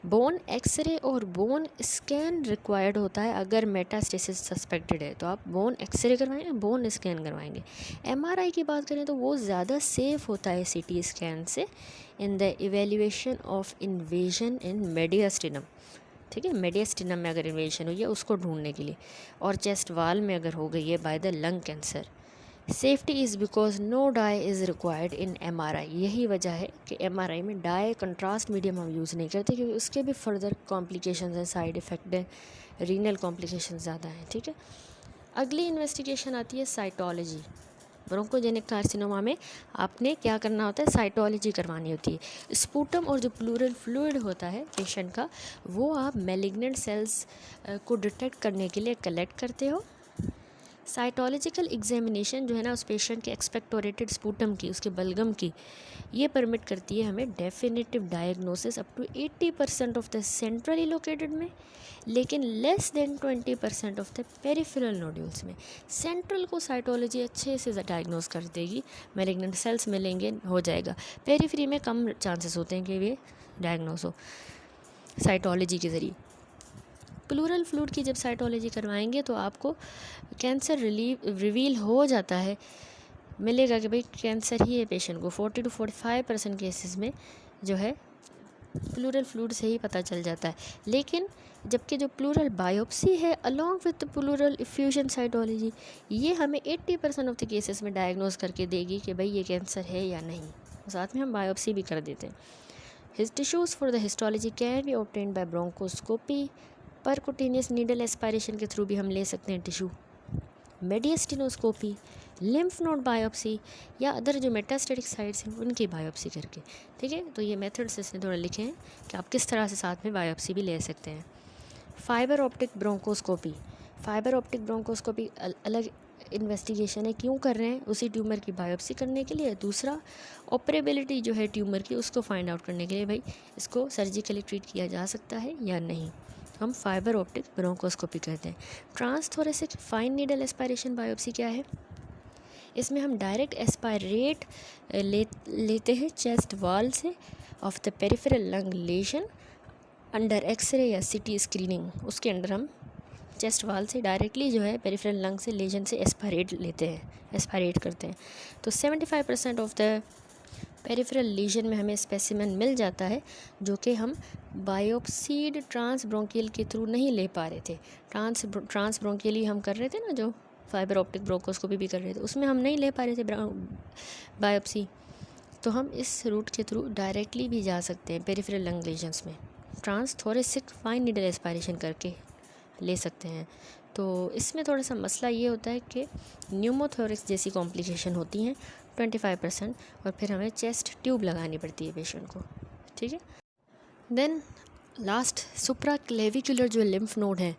बोन एक्सरे और बोन स्कैन रिक्वायर्ड होता है अगर मेटास्टेसिस सस्पेक्टेड है, तो आप बोन एक्सरे करवाएंगे, बोन स्कैन करवाएंगे। एमआरआई की बात करें तो वो ज़्यादा सेफ होता है सीटी स्कैन से in the evaluation of invasion in mediastinum. ठीक है, मेडियास्टिनम में अगर इन्वेजन हुई है उसको ढूंढने के लिए, और चेस्ट वाल में अगर हो गई है by the lung cancer. Safety is because no dye is required in MRI. यही वजह है कि एमआरआई में डाई कंट्रास्ट मीडियम हम यूज़ नहीं करते, क्योंकि उसके भी फर्दर कॉम्प्लिकेशंस हैं, साइड इफ़ेक्ट हैं, रीनल कॉम्प्लिकेशंस ज़्यादा हैं। ठीक है, अगली इन्वेस्टिगेशन आती है साइटोलॉजी। ब्रोंकोजेनिक कार्सिनोमा में आपने क्या करना होता है? साइटोलॉजी करवानी होती है। स्पूटम और जो प्लूरल फ्लूइड होता है पेशेंट का, वो आप मैलिग्नेंट सेल्स को डिटेक्ट करने के लिए कलेक्ट करते हो। साइटोलॉजिकल एग्जामिनेशन जो है ना उस पेशेंट के एक्सपेक्टोरेटेड स्पूटम की, उसके बलगम की, ये परमिट करती है हमें definitive diagnosis up to 80% of the centrally located में, लेकिन less than 20% of the peripheral nodules में। सेंट्रल को साइटोलॉजी अच्छे से डायग्नोस कर देगी, मैलिग्नेंट सेल्स मिलेंगे, हो जाएगा। पेरिफेरी में कम चांसेस होते हैं कि ये डायग्नोस हो साइटोलॉजी के ज़रिए। प्लूरल फ्लूइड की जब साइटोलॉजी करवाएंगे तो आपको कैंसर रिवील हो जाता है, मिलेगा कि भाई कैंसर ही है पेशेंट को। 40 to 45% केसेस में जो है प्लूरल फ्लूइड से ही पता चल जाता है। लेकिन जबकि जो प्लूरल बायोप्सी है along with pleural effusion cytology, ये हमें 80% ऑफ द केसेस में डायग्नोस करके देगी कि भाई ये कैंसर है या नहीं। साथ में हम बायोप्सी भी कर देते हैं। His tissues for the histology can be obtained by bronchoscopy, percutaneous needle aspiration के थ्रू भी हम ले सकते हैं tissue, mediastinoscopy, lymph node biopsy, या अदर जो मेटास्टेटिक साइट्स हैं उनकी बायोप्सी करके। ठीक है, तो ये मेथड्स इसने थोड़ा लिखे हैं कि आप किस तरह से साथ में बायोप्सी भी ले सकते हैं। Fibre optic bronchoscopy, fibre optic bronchoscopy अलग इन्वेस्टिगेशन है, क्यों कर रहे हैं? उसी ट्यूमर की बायोप्सी करने के लिए। दूसरा, ऑपरेबिलिटी जो है ट्यूमर की उसको फाइंड आउट करने के लिए, भाई इसको सर्जिकली ट्रीट किया जा सकता है या नहीं, हम फाइबर ऑप्टिक ब्रोंकोस्कोपी करते हैं। Transthoracic fine needle aspiration biopsy क्या है? इसमें हम डायरेक्ट एस्पायरेट लेते हैं चेस्ट वॉल से of the peripheral lung lesion under X-ray या सिटी स्क्रीनिंग। उसके अंडर हम चेस्ट वाल से डायरेक्टली जो है पेरिफेरल लंग से लेजन से एस्पायरेट लेते हैं, एस्पायरेट करते हैं। तो 75% ऑफ द पेरिफेरल लीजन में हमें स्पेसिमेन मिल जाता है, जो कि हम बायोप्सीड ट्रांसब्रोंकियल के थ्रू नहीं ले पा रहे थे। ट्रांसब्रोंकियली हम कर रहे थे ना, जो फाइबर ऑप्टिक ब्रोंकोस्कोपी भी कर रहे थे, उसमें हम नहीं ले पा रहे थे बायोप्सी। तो हम इस रूट के थ्रू डायरेक्टली भी जा सकते हैं पेरिफेरल लंग लीजन्स में, ट्रांसथोरेसिक फाइन नीडल एस्पायरेशन करके ले सकते हैं। तो इसमें थोड़ा सा मसला ये होता है कि न्यूमोथोरिक्स जैसी कॉम्प्लिकेशन होती हैं 25%, और फिर हमें चेस्ट ट्यूब लगानी पड़ती है पेशेंट को। ठीक है, देन लास्ट सुप्रा क्लेविकुलर जो लिम्फ नोड है,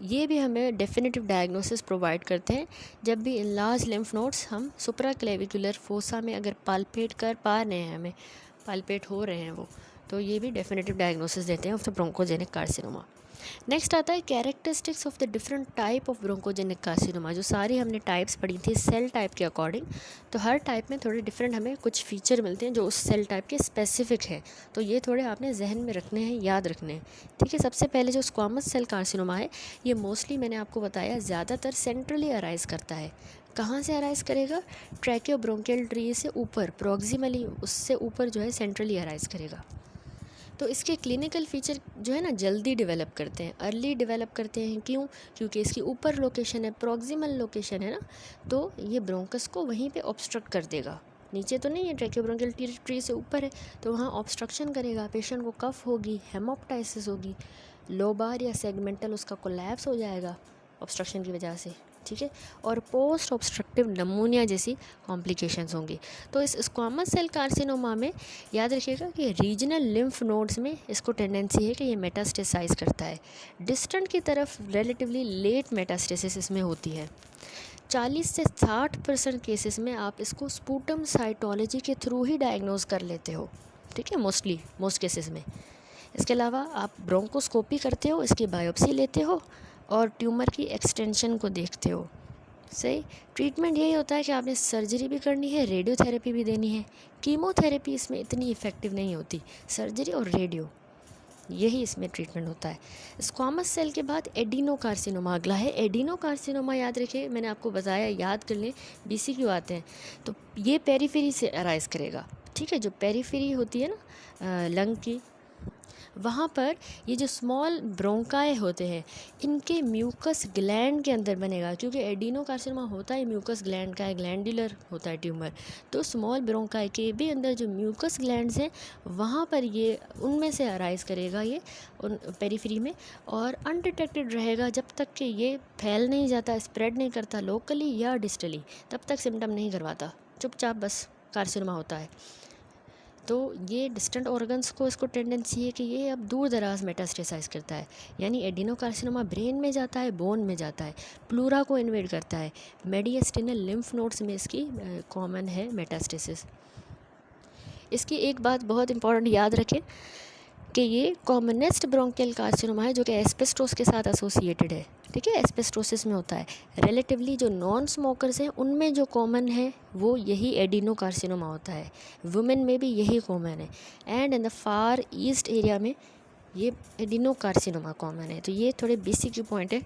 ये भी हमें डेफिनेटिव डायग्नोसिस प्रोवाइड करते हैं जब भी लार्ज लिम्फ नोड्स हम सुप्राक्लेविकुलर फोसा में अगर पाल्पेट कर पा रहे हैं, हमें पाल्पेट हो रहे हैं वो, तो ये भी डेफिनेटिव डायग्नोसिस देते हैं of the bronchogenic carcinoma. Next आता है characteristics of the different type of bronchogenic carcinoma. जो सारी हमने टाइप्स पढ़ी थी सेल टाइप के अकॉर्डिंग, तो हर टाइप में थोड़े डिफरेंट हमें कुछ फीचर मिलते हैं जो उस सेल टाइप के स्पेसिफिक है, तो ये थोड़े आपने जहन में रखने हैं, याद रखने हैं, ठीक है। सबसे पहले जो स्क्वामस सेल कार्सिनोमा है, ये मोस्टली मैंने आपको बताया ज़्यादातर सेंट्रली अराइज करता है। कहाँ से अराइज करेगा? ट्रैकियोब्रोंकियल ट्री से ऊपर, प्रॉक्सिमली उससे ऊपर जो है सेंट्रली अराइज करेगा। तो इसके क्लिनिकल फीचर जो है ना जल्दी डेवलप करते हैं, अर्ली डेवलप करते हैं। क्यों? क्योंकि इसकी ऊपर लोकेशन है, प्रॉक्सिमल लोकेशन है ना, तो ये ब्रोंकस को वहीं पे ऑब्स्ट्रक्ट कर देगा। नीचे तो नहीं है, ट्रैकियोब्रोंकियल ट्री से ऊपर है, तो वहाँ ऑब्स्ट्रक्शन करेगा, पेशेंट को कफ होगी, हेमोप्टाइसिस होगी, लोबार या सेगमेंटल उसका कोलैप्स हो जाएगा ऑब्स्ट्रक्शन की वजह से, ठीक है, और पोस्ट ऑब्स्ट्रक्टिव नमूनिया जैसी कॉम्प्लिकेशंस होंगी। तो इस स्क्वामस सेल कार्सिनोमा में याद रखिएगा कि रीजनल लिम्फ नोड्स में इसको टेंडेंसी है कि ये मेटास्टेसाइज करता है। डिस्टेंट की तरफ रिलेटिवली लेट मेटास्टेसिस इसमें होती है। 40 से 60% केसेस में आप इसको स्पूटम साइटोलॉजी के थ्रू ही डायग्नोज कर लेते हो, ठीक है, मोस्ट केसेस में। इसके अलावा आप ब्रोंकोस्कोपी करते हो, इसकी बायोप्सी लेते हो और ट्यूमर की एक्सटेंशन को देखते हो। सही ट्रीटमेंट यही होता है कि आपने सर्जरी भी करनी है, रेडियोथेरेपी भी देनी है। कीमोथेरेपी इसमें इतनी इफ़ेक्टिव नहीं होती, सर्जरी और रेडियो यही इसमें ट्रीटमेंट होता है। स्क्वामस सेल के बाद एडिनोकार्सिनोमा अगला है। एडिनोकार्सिनोमा याद रखिए, मैंने आपको बताया, याद कर लें, BCQ आते हैं, तो ये पेरीफेरी से अराइज करेगा, ठीक है। जो पेरीफेरी होती है ना लंग की, वहाँ पर ये जो स्मॉल ब्रोंकाई होते हैं, इनके म्यूकस ग्लैंड के अंदर बनेगा, क्योंकि एडिनोकार्सिनोमा होता है म्यूकस ग्लैंड का है, ग्लैंडुलर होता है ट्यूमर। तो स्मॉल ब्रोंकाई के भी अंदर जो म्यूकस ग्लैंड्स हैं, वहाँ पर ये उनमें से अराइज करेगा ये उन पेरीफ्री में, और अनडिटेक्टेड रहेगा जब तक कि ये फैल नहीं जाता, स्प्रेड नहीं करता लोकली या डिस्टली, तब तक सिम्टम नहीं करवाता, चुपचाप बस कार्सिनोमा होता है। तो ये डिस्टेंट ऑर्गन्स को इसको टेंडेंसी है कि ये अब दूर दराज मेटास्टेसाइज करता है, यानी एडिनोकार्सिनोमा ब्रेन में जाता है, बोन में जाता है, प्लूरा को इन्वेड करता है, मेडियस्टिनल लिम्फ नोड्स में इसकी कॉमन है मेटास्टेसिस। इसकी एक बात बहुत इंपॉर्टेंट याद रखें कि ये कॉमनेस्ट ब्रोंकियल कार्सिनोमा है जो कि एस्बेस्टोस के साथ एसोसिएटेड है, ठीक है, एस्बेस्टोसिस में होता है। रिलेटिवली जो नॉन स्मोकर्स हैं उनमें जो कॉमन है वो यही एडिनोकार्सिनोमा होता है, वुमेन में भी यही कॉमन है, and in the far east area में ये एडिनोकार्सिनोमा कॉमन है। तो ये थोड़े BCQ पॉइंट है,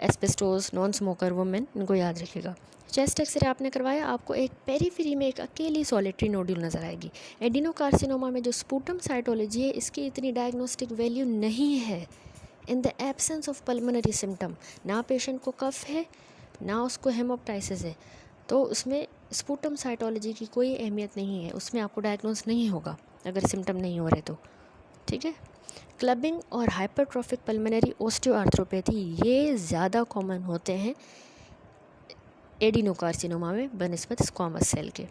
एस्बेस्टोस, नॉन स्मोकर, वुमेन, इनको याद रखिएगा। चेस्ट एक्सरे आपने करवाया, आपको एक पेरीफ्री में एक अकेली सॉलिटरी नोड्यूल नज़र आएगी। एडिनोकार्सिनोमा में जो स्पूटम साइटोलॉजी है, इसकी इतनी डायग्नोस्टिक वैल्यू नहीं है in the absence of pulmonary symptom. ना पेशेंट को कफ है, ना उसको हेमोप्टाइसिस है, तो उसमें स्पूटम साइटोलॉजी की कोई अहमियत नहीं है, उसमें आपको डायग्नोस नहीं होगा अगर सिम्टम नहीं हो रहे तो, ठीक है। क्लबिंग और हाइपरट्रॉफिक पल्मोनरी ऑस्टियोआर्थ्रोपैथी ये ज़्यादा कॉमन होते हैं एडिनोकार्सिनोमा में बनस्पत स्क्वामस सेल के।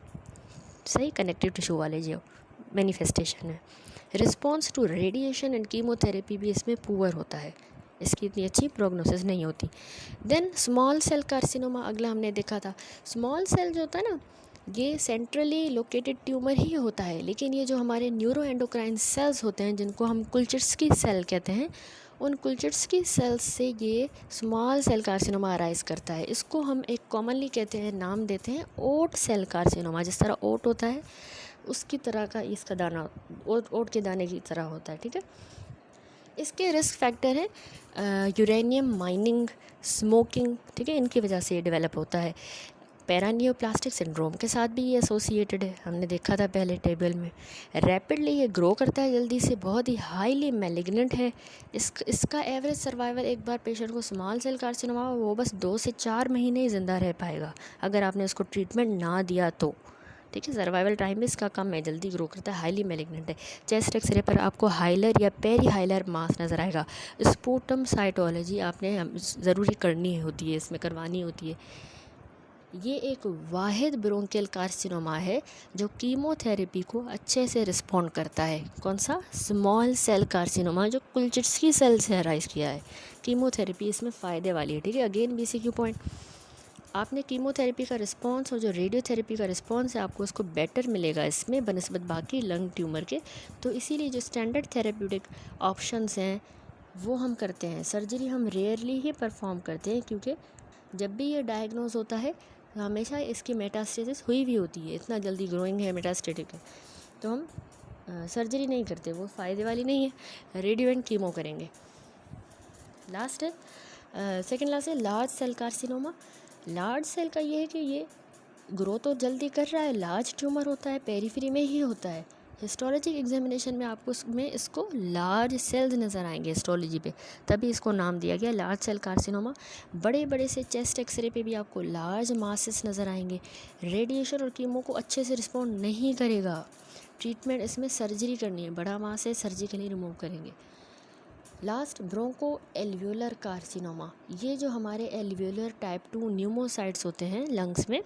सही कनेक्टिव टिश्यू वाले जो मैनिफेस्टेशन है। Response to radiation and chemotherapy भी इसमें पुअर होता है, इसकी इतनी अच्छी प्रोग्नोसिस नहीं होती। देन स्मॉल सेल कार्सिनोमा अगला हमने देखा था। स्मॉल सेल जो होता है ना, ये सेंट्रली लोकेटेड ट्यूमर ही होता है, लेकिन ये जो हमारे न्यूरो एंडोक्राइन सेल्स होते हैं जिनको हम कुल्चिट्स्की सेल कहते हैं, उन कुल्चिट्स्की सेल्स से ये स्मॉल सेल कार्सिनोमा अराइज करता है। इसको हम एक कॉमनली कहते हैं, नाम देते हैं ओट सेल कार्सिनोमा। जिस तरह ओट होता है उसकी तरह का इसका दाना ओट के दाने की तरह होता है, ठीक है। इसके रिस्क फैक्टर है यूरेनियम माइनिंग, स्मोकिंग, ठीक है, इनकी वजह से ये डेवलप होता है। पैरानियोप्लास्टिक सिंड्रोम के साथ भी ये एसोसिएटेड है, हमने देखा था पहले टेबल में। रैपिडली ये ग्रो करता है जल्दी से, बहुत ही हाईली मैलिग्नेंट है। इसका एवरेज सर्वाइवल, एक बार पेशेंट को स्मॉल सेल कार्सिनोमा वो बस 2 से 4 महीने ही ज़िंदा रह पाएगा अगर आपने उसको ट्रीटमेंट ना दिया तो, ठीक है। सर्वाइवल टाइम भी इसका कम है, जल्दी ग्रो करता है, हाईली मैलिग्नेंट है। चेस्ट एक्सरे पर आपको हाइलर या पेरी हाइलर मास नज़र आएगा। स्पूटम साइटोलॉजी आपने ज़रूरी करनी होती है, इसमें करवानी होती है। ये एक वाहिद ब्रोंकियल कार्सिनोमा है जो कीमोथेरेपी को अच्छे से रिस्पॉन्ड करता है। कौन सा? स्मॉल सेल कार्सिनोमा, जो कुल्चिट्स्की सेल से अराइज किया है, कीमोथेरेपी इसमें फ़ायदे वाली है, ठीक है। अगेन BCQ पॉइंट, आपने कीमोथेरेपी का रिस्पॉन्स और जो रेडियोथेरेपी का रिस्पॉन्स है आपको उसको बेटर मिलेगा इसमें बनस्बत बाकी लंग ट्यूमर के। तो इसीलिए जो स्टैंडर्ड थेरेप्यूटिक ऑप्शंस हैं वो हम करते हैं। सर्जरी हम रेयरली ही परफॉर्म करते हैं, क्योंकि जब भी ये डायग्नोज होता है हमेशा इसकी मेटास्टेसिस हुई भी होती है, इतना जल्दी ग्रोइंग है, मेटास्टेटिक है, तो हम सर्जरी नहीं करते, वो फ़ायदे वाली नहीं है। रेडियो एंड कीमो करेंगे। लास्ट है सेकेंड लास्ट है large cell carcinoma. Large cell का ये है कि ये ग्रो तो जल्दी कर रहा है, लार्ज ट्यूमर होता है, पेरीफ्री में ही होता है। हिस्टोलॉजिक एग्जामिनेशन में आपको उसमें इसको लार्ज सेल्स नज़र आएंगे हिस्टोलॉजी पे, तभी इसको नाम दिया गया लार्ज सेल कार्सिनोमा। बड़े बड़े से चेस्ट एक्सरे पे भी आपको लार्ज मासेस नज़र आएंगे। रेडिएशन और कीमो को अच्छे से रिस्पॉन्ड नहीं करेगा। ट्रीटमेंट इसमें सर्जरी करनी है, बड़ा मास है, सर्जिकली रिमूव करेंगे। लास्ट ब्रोंको एल्वियोलर कार्सिनोमा, ये जो हमारे एल्वियोलर टाइप 2 न्यूमोसाइट्स होते हैं लंग्स में,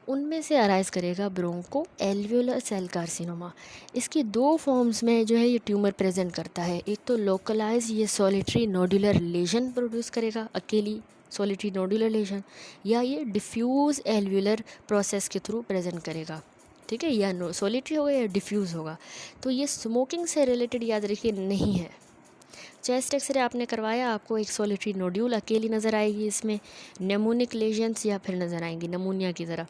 उनमें से अराइज करेगा ब्रोंको एल्वियोलर सेल कार्सिनोमा। इसकी 2 फॉर्म्स में जो है ये ट्यूमर प्रेजेंट करता है। एक तो लोकलाइज ये सॉलिटरी नोडुलर लेजन प्रोड्यूस करेगा, अकेली सॉलिटरी नोडुलर लेजन, या ये डिफ्यूज़ एल्वियोलर प्रोसेस के थ्रू प्रेजेंट करेगा, ठीक है, या सॉलिटरी होगा या डिफ्यूज़ होगा। तो ये स्मोकिंग से रिलेटेड याद रखिए नहीं है। चेस्ट एक्सरे आपने करवाया, आपको एक सॉलिटरी नोड्यूल अकेली नज़र आएगी, इसमें नेमोनिक लेजन्स या फिर नज़र आएंगी नमूनिया की तरह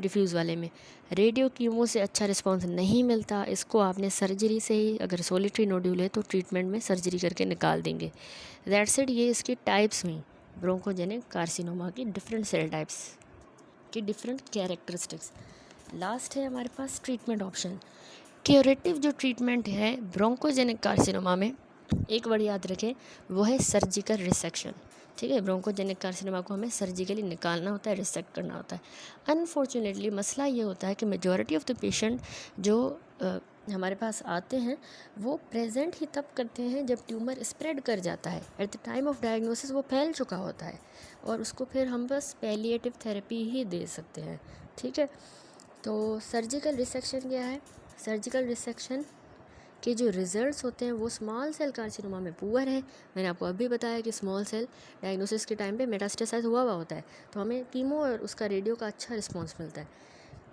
डिफ्यूज़ वाले में। रेडियो कीमो से अच्छा रिस्पांस नहीं मिलता, इसको आपने सर्जरी से ही, अगर सॉलिटरी नोड्यूल है तो ट्रीटमेंट में सर्जरी करके निकाल देंगे। That's it. ये इसकी टाइप्स हुई ब्रोंकोजेनिक कार्सिनोमा की, डिफरेंट सेल टाइप्स की डिफरेंट कैरेक्टरिस्टिक्स। लास्ट है हमारे पास ट्रीटमेंट ऑप्शन। क्यूरेटिव जो ट्रीटमेंट है ब्रोंकोजेनिक कार्सिनोमा में, एक वर्ड याद रखें, वो है सर्जिकल रिसेक्शन, ठीक है। ब्रोंकोजेनिक कार्सिनोमा को हमें सर्जिकली निकालना होता है, रिसेक्ट करना होता है। अनफॉर्चुनेटली मसला ये होता है कि मेजॉरिटी ऑफ द पेशेंट जो हमारे पास आते हैं वो प्रेजेंट ही तब करते हैं जब ट्यूमर स्प्रेड कर जाता है। At the time of diagnosis वो फैल चुका होता है और उसको फिर हम बस पैलिएटिव थेरेपी ही दे सकते हैं, ठीक है। तो सर्जिकल रिसेक्शन क्या है? सर्जिकल रिसेक्शन के जो रिजल्ट्स होते हैं वो स्मॉल सेल कार्सिनोमा में पुअर है। मैंने आपको अभी बताया कि स्मॉल सेल डायग्नोसिस के टाइम पे मेटास्टेसाइज हुआ होता है, तो हमें कीमो और उसका रेडियो का अच्छा रिस्पांस मिलता है,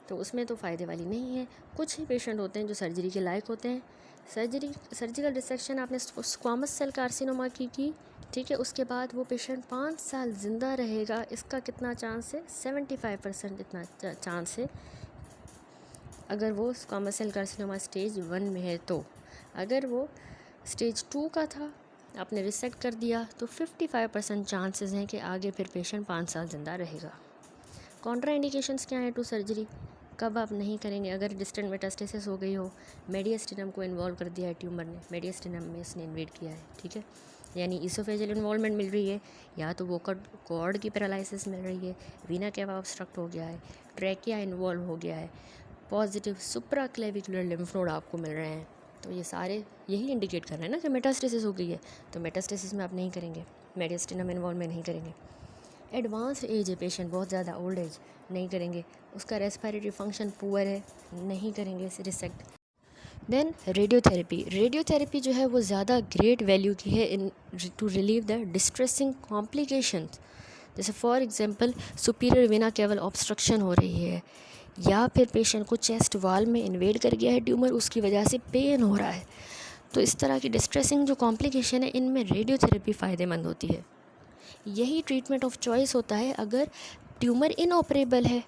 तो उसमें तो फ़ायदे वाली नहीं है। कुछ ही पेशेंट होते हैं जो सर्जरी के लायक होते हैं। सर्जिकल डिसेक्शन आपने स्क्वामस सेल कार्सिनोमा की, ठीक है, उसके बाद वो पेशेंट 5 साल ज़िंदा रहेगा। इसका कितना चांस है? 75% इतना चांस है, अगर वो स्क्वामस सेल कार्सिनोमा स्टेज 1 में है तो। अगर वो स्टेज 2 का था, आपने रिसेक्ट कर दिया, तो 55% चांसेस हैं कि आगे फिर पेशेंट 5 साल ज़िंदा रहेगा। कॉन्ट्रा इंडिकेशंस क्या हैं टू सर्जरी? कब आप नहीं करेंगे? अगर डिस्टेंट मेटास्टेसिस हो गई हो, मेडियस्टिनम को इन्वॉल्व कर दिया है ट्यूमर ने, मेडियस्टिनम में इसने इन्वेड किया है, ठीक है, यानी ईसोफेजियल इन्वॉल्वमेंट मिल रही है, या तो वो कॉर्ड की पैरालिसिस मिल रही है, वीना कैवा ऑब्स्ट्रक्ट हो गया है, ट्रैकिया इन्वॉल्व हो गया है, पॉजिटिव सुप्रा क्लेविकुलर लिम्फ नोड आपको मिल रहे हैं, तो ये सारे यही इंडिकेट कर रहे हैं ना कि मेटास्टेसिस हो गई है। तो मेटास्टेसिस में आप नहीं करेंगे, मेडियस्टिनम इन्वॉल्वमेंट नहीं करेंगे। एडवांस्ड एज है पेशेंट, बहुत ज़्यादा ओल्ड एज, नहीं करेंगे। उसका रेस्पिरेटरी फंक्शन पुअर है, नहीं करेंगे रिसेक्ट। देन रेडियोथेरेपी जो है वो ज़्यादा ग्रेट वैल्यू की है in to relieve the distressing complications. जैसे for example superior vena cava obstruction हो रही है, या फिर पेशेंट को चेस्ट वॉल में इन्वेड कर गया है ट्यूमर, उसकी वजह से पेन हो रहा है, तो इस तरह की डिस्ट्रेसिंग जो कॉम्प्लिकेशन है इनमें रेडियोथेरेपी फ़ायदेमंद होती है। यही ट्रीटमेंट ऑफ चॉइस होता है अगर ट्यूमर इनऑपरेबल है,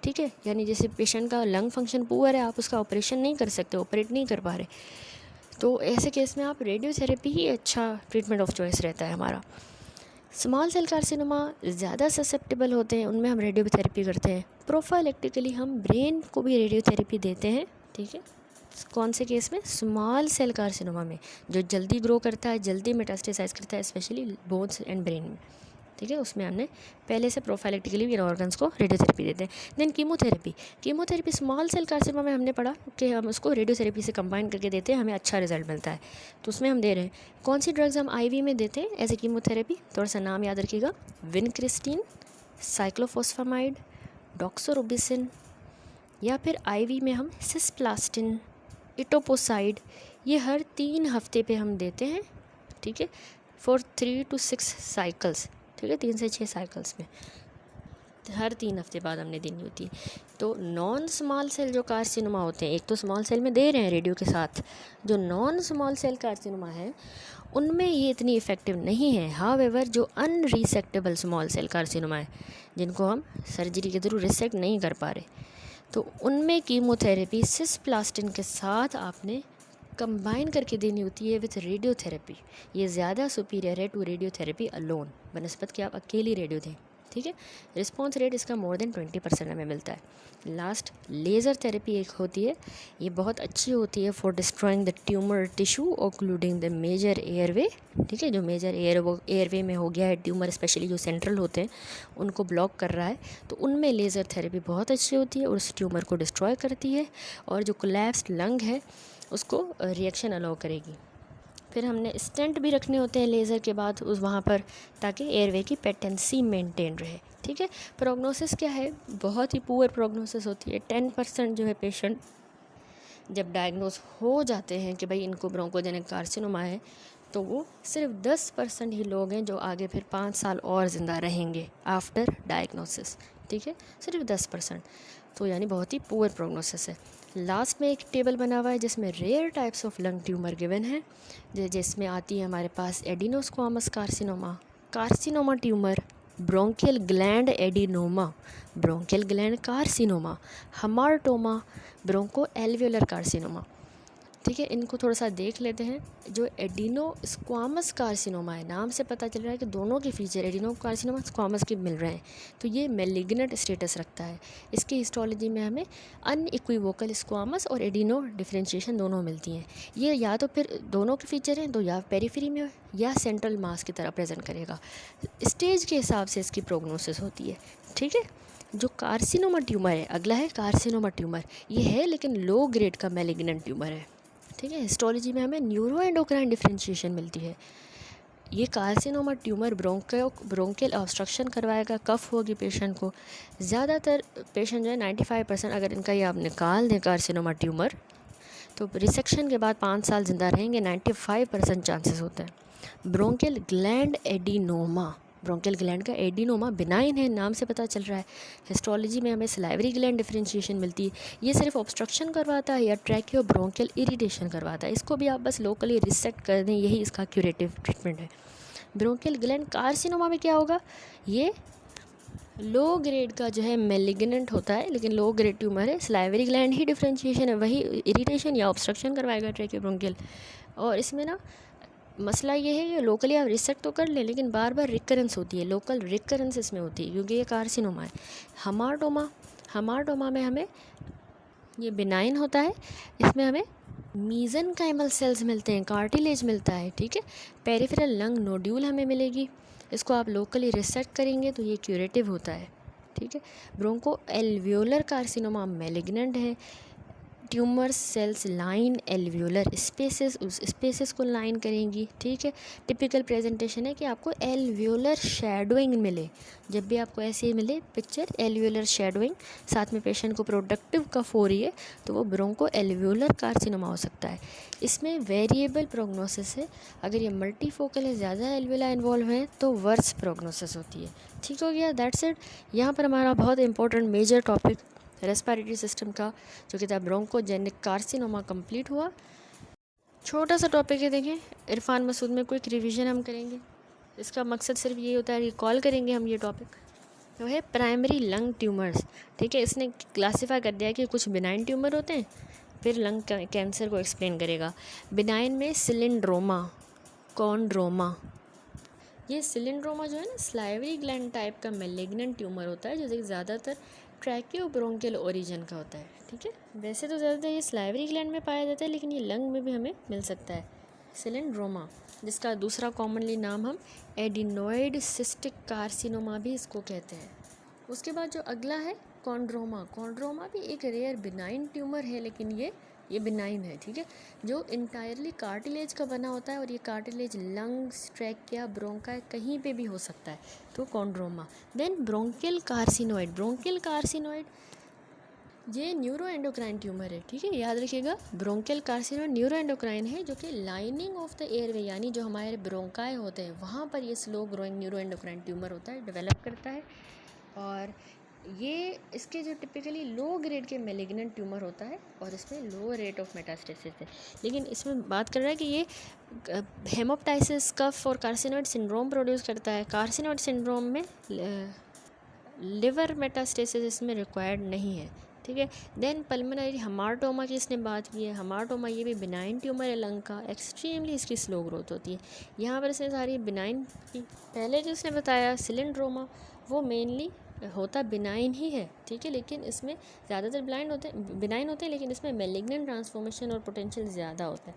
ठीक है, यानी जैसे पेशेंट का लंग फंक्शन पुअर है, आप उसका ऑपरेशन नहीं कर सकते, ऑपरेट नहीं कर पा रहे, तो ऐसे केस में आप रेडियोथेरेपी ही अच्छा ट्रीटमेंट ऑफ चॉइस रहता है हमारा। स्मॉल सेल कार्सिनोमा ज़्यादा ससेप्टेबल होते हैं, उनमें हम रेडियोथेरेपी करते हैं। प्रोफाइलेक्टिकली हम ब्रेन को भी रेडियोथेरेपी देते हैं, ठीक है। कौन से केस में? स्मॉल सेल कार्सिनोमा में, जो जल्दी ग्रो करता है, जल्दी मेटास्टेसाइज करता है, स्पेशली बोन्स एंड ब्रेन में, ठीक है, उसमें हमने पहले से प्रोफाइलेक्टिकली इन ऑर्गन्स को रेडियोथेरेपी देते हैं। Then chemotherapy small cell carcinoma में हमने पढ़ा कि हम उसको रेडियोथेरेपी से कंबाइन करके देते हैं, हमें अच्छा रिजल्ट मिलता है, तो उसमें हम दे रहे हैं। कौन सी ड्रग्स हम IV में देते हैं एज ए कीमोथेरेपी? थोड़ा सा नाम याद रखिएगा, विनक्रिस्टीन, साइक्लोफॉस्फामाइड, डॉक्सोरोबिसिन, या फिर IV में हम सिस्प्लास्टिन, इटोपोसाइड, ये हर 3 हफ्ते पे हम देते हैं, ठीक है। फॉर 3 to 6 साइकिल्स, ठीक है, 3 से 6 साइकिल्स में, हर 3 हफ्ते बाद हमने देनी होती है। तो नॉन स्मॉल सेल जो कार्सिनोमा होते हैं, एक तो स्मॉल सेल में दे रहे हैं रेडियो के साथ, जो नॉन स्मॉल सेल कार्सिनोमा है उनमें ये इतनी इफ़ेक्टिव नहीं है। हाउएवर जो अनरिसेक्टेबल स्मॉल सेल कार्सिनोमा है, जिनको हम सर्जरी के थ्रू रिसेक्ट नहीं कर पा रहे, तो उनमें कीमोथेरेपी सिस्प्लास्टिन के साथ आपने कंबाइन करके देनी होती है विथ रेडियोथेरेपी। ये ज़्यादा सुपीरियर है टू रेडियोथेरेपी अलोन, बनस्पत कि आप अकेली रेडियो दें, ठीक है। रिस्पॉन्स रेट इसका मोर देन 20% हमें मिलता है। लास्ट लेज़र थेरेपी एक होती है, ये बहुत अच्छी होती है for destroying the tumour tissue including the major airway, ठीक है। जो मेजर एयरवे में हो गया है ट्यूमर, स्पेशली जो सेंट्रल होते हैं उनको ब्लॉक कर रहा है, तो उनमें लेज़र थेरेपी बहुत अच्छी होती है और उस ट्यूमर को डिस्ट्रॉय करती है, और जो कोलैप्स्ड लंग है उसको रिएक्शन अलाउ करेगी। फिर हमने स्टेंट भी रखने होते हैं लेज़र के बाद उस वहाँ पर, ताकि एयरवे की पेटेंसी मेंटेन रहे, ठीक है। प्रोग्नोसिस क्या है, बहुत ही पुअर प्रोग्नोसिस होती है। 10% जो है पेशेंट जब डायग्नोज हो जाते हैं कि भाई इनको ब्रोंकोजेनिक कार्सिनोमा है, तो वो सिर्फ 10% ही लोग हैं जो आगे फिर 5 साल और ज़िंदा रहेंगे आफ्टर डायग्नोसिस, ठीक है, सिर्फ 10%। तो यानी बहुत ही पुअर प्रोग्नोसिस है। लास्ट में एक टेबल बना हुआ है जिसमें rare types of lung tumour given है, जिसमें आती है हमारे पास adenosquamous carcinoma, carcinoma tumour, bronchial gland adenoma, bronchial gland carcinoma, hamartoma, bronchoalveolar carcinoma, ठीक है। इनको थोड़ा सा देख लेते हैं। जो एडिनोस्क्वामस कार्सिनोमा है, नाम से पता चल रहा है कि दोनों के फीचर एडिनो कार्सिनोमा स्क्वामस के मिल रहे हैं, तो ये मेलिग्नेंट स्टेटस रखता है। इसकी हिस्टोलॉजी में हमें अनइक्विवोकल स्क्वामस और एडिनो डिफरेंशिएशन दोनों मिलती हैं। ये या तो फिर दोनों के फीचर हैं, तो या पेरिफेरी में या सेंट्रल मास की तरह प्रेजेंट करेगा। स्टेज के हिसाब से इसकी प्रोग्नोसिस होती है, ठीक है। जो कार्सिनोमा ट्यूमर है, अगला है कार्सिनोमा ट्यूमर, ये है लेकिन लो ग्रेड का मेलिग्नेंट ट्यूमर है, ठीक है। हिस्टोलॉजी में हमें न्यूरो एंडोक्राइन डिफरेंशिएशन मिलती है। ये कार्सिनोमा ट्यूमर ब्रोंकियल ऑब्स्ट्रक्शन करवाएगा, कफ होगी पेशेंट को। ज़्यादातर पेशेंट जो है 95% अगर इनका ये आप निकाल दें कार्सिनोमा ट्यूमर, तो रिसेक्शन के बाद 5 साल ज़िंदा रहेंगे, 95% चांसेस होते हैं। Bronchial gland adenoma, bronchial gland का एडिनोमा बिनाइन है, नाम से पता चल रहा है। हिस्टोलॉजी में हमें सलाइवरी ग्लैंड डिफरेंशिएशन मिलती है। ये सिर्फ ऑब्स्ट्रक्शन करवाता है या ट्रैकियो ब्रोंकियल इरिटेशन करवाता है, इसको भी आप बस लोकली रिसेक्ट कर दें, यही इसका क्यूरेटिव ट्रीटमेंट है। ब्रोंकियल ग्लैंड कार्सिनोमा में क्या होगा, ये लो ग्रेड का जो है मेलिग्नेंट होता है, लेकिन लो ग्रेड ट्यूमर है, सलाइवरी ग्लैंड ही डिफरेंशिएशन है, वही इरिटेशन या ऑब्स्ट्रक्शन करवाएगा ट्रैकियो ब्रोंकियल। और इसमें ना मसला ये है कि लोकली आप रिसेक्ट तो कर लें, लेकिन बार बार रिकरेंस होती है, लोकल रिकरेंस इसमें होती है, क्योंकि ये कार्सिनोमा है। हमार्टोमा में हमें ये बिनाइन होता है, इसमें हमें मीज़ेनकाइमल सेल्स मिलते हैं, कार्टिलेज मिलता है, ठीक है। पेरिफेरल लंग नोड्यूल हमें मिलेगी, इसको आप लोकली रिसेक्ट करेंगे तो ये क्यूरेटिव होता है, ठीक है। ब्रोंको एल्वियोलर कार्सिनोमा मेलिग्नेंट है, tumour cells line alveolar spaces, उस स्पेसेस को लाइन करेंगी, ठीक है। टिपिकल प्रेजेंटेशन है कि आपको एल्वियोलर शेडोइंग मिले, जब भी आपको ऐसे मिले पिक्चर एल्वियोलर शेडोइंग, साथ में पेशेंट को प्रोडक्टिव कफ हो रही है, तो वो ब्रोंको एल्वियोलर कार्सिनोमा हो सकता है। इसमें वेरिएबल प्रोग्नोसिस है, अगर ये मल्टीफोकल है, ज़्यादा एल्वियोला इन्वॉल्व हैं, तो वर्स प्रोग्नोसिस होती है, ठीक हो गया, दैट्स इट। यहाँ पर हमारा बहुत important major topic respiratory system का जो कि था ब्रोंकोजेनिक कार्सिनोमा कंप्लीट हुआ। छोटा सा टॉपिक है, देखें इरफान मसूद में क्विक रिवीजन हम करेंगे। इसका मकसद सिर्फ ये होता है कि कॉल करेंगे हम, ये टॉपिक तो है प्राइमरी लंग ट्यूमर्स, ठीक है। इसने क्लासीफाई कर दिया कि कुछ बिनाइन ट्यूमर होते हैं, फिर लंग कैंसर को एक्सप्लेन करेगा। बिनाइन में सिलिंड्रोमा, कॉन्ड्रोमा, ये सिलिंड्रोमा जो है ना स्लाइवरी ग्लैंड टाइप का मेलिग्नेंट ट्यूमर होता है, जो कि ज़्यादातर ट्रैकियोब्रोंकियल ओरिजिन का होता है, ठीक है। वैसे तो ज़्यादातर ये स्लाइवरी ग्लैंड में पाया जाता है, लेकिन ये लंग में भी हमें मिल सकता है, सिलिंड्रोमा, जिसका दूसरा कॉमनली नाम हम एडिनोइड सिस्टिक कार्सिनोमा भी इसको कहते हैं। उसके बाद जो अगला है कॉन्ड्रोमा, कॉन्ड्रोमा भी एक रेयर बिनाइन ट्यूमर है, लेकिन ये बिनाइन है, ठीक है, जो इंटायरली कार्टिलेज का बना होता है, और ये कार्टिलेज लंग्स, ट्रैकिया, ब्रोंकाई कहीं पे भी हो सकता है, तो chondroma. Then bronchial carcinoid, bronchial carcinoid ये न्यूरो एंडोक्राइन ट्यूमर है, ठीक है, याद रखिएगा। ब्रोंकियल कार्सिनोमा न्यूरो एंडोक्राइन है, जो कि लाइनिंग ऑफ द एयरवे यानी जो हमारे ब्रोंकाई होते हैं वहाँ पर ये slow growing neuro endocrine tumour होता है, डेवलप करता है। और ये इसके जो टिपिकली लो ग्रेड के मेलिग्नेंट ट्यूमर होता है और इसमें लो रेट ऑफ मेटास्टेसिस है। लेकिन इसमें बात कर रहा है कि ये हेमोप्टाइसिस, कफ और कार्सिनोइड सिंड्रोम प्रोड्यूस करता है। कार्सिनोइड सिंड्रोम में लिवर मेटास्टेसिस इसमें रिक्वायर्ड नहीं है, ठीक है। देन पल्मोनरी हमार्टोमा की इसने बात की है। हमार्टोमा ये भी बिनाइन ट्यूमर है लंग का, एक्सट्रीमली इसकी स्लो ग्रोथ होती है। यहाँ पर इसने सारी बिनाइन की। पहले जो इसने बताया सिलिंड्रोमा, वो मेनली होता बिनाइन ही है, ठीक है, लेकिन इसमें ज़्यादातर बिनाइन होते हैं, लेकिन इसमें मेलिग्नेंट ट्रांसफॉर्मेशन और पोटेंशियल ज़्यादा होता है,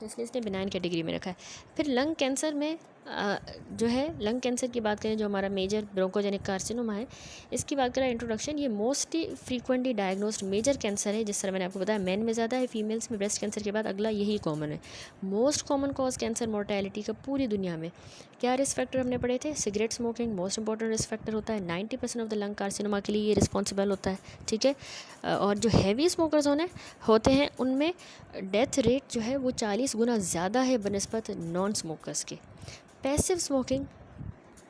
तो इसलिए इसने बिनाइन कैटेगरी में रखा है। फिर लंग कैंसर में जो है, लंग कैंसर की बात करें जो हमारा मेजर ब्रोंकोजेनिक कार्सिनोमा है, इसकी बात करें इंट्रोडक्शन, ये mostly frequently diagnosed major cancer है। जिस तरह मैंने आपको बताया मेन में ज़्यादा है, फीमेल्स में ब्रेस्ट कैंसर के बाद अगला यही कॉमन है। Most common cause cancer mortality का पूरी दुनिया में। क्या रिस्क फैक्टर हमने पढ़े थे? Cigarette smoking most important risk factor होता है, 90% ऑफ द लंग कार्सिनोमा के लिए ये रिस्पॉन्सिबल होता है, ठीक है। और जो हैवी स्मोकर्स होते हैं उनमें डेथ रेट जो है वो 40 गुना ज़्यादा है बनस्बत नॉन स्मोकर्स के। पैसिव स्मोकिंग,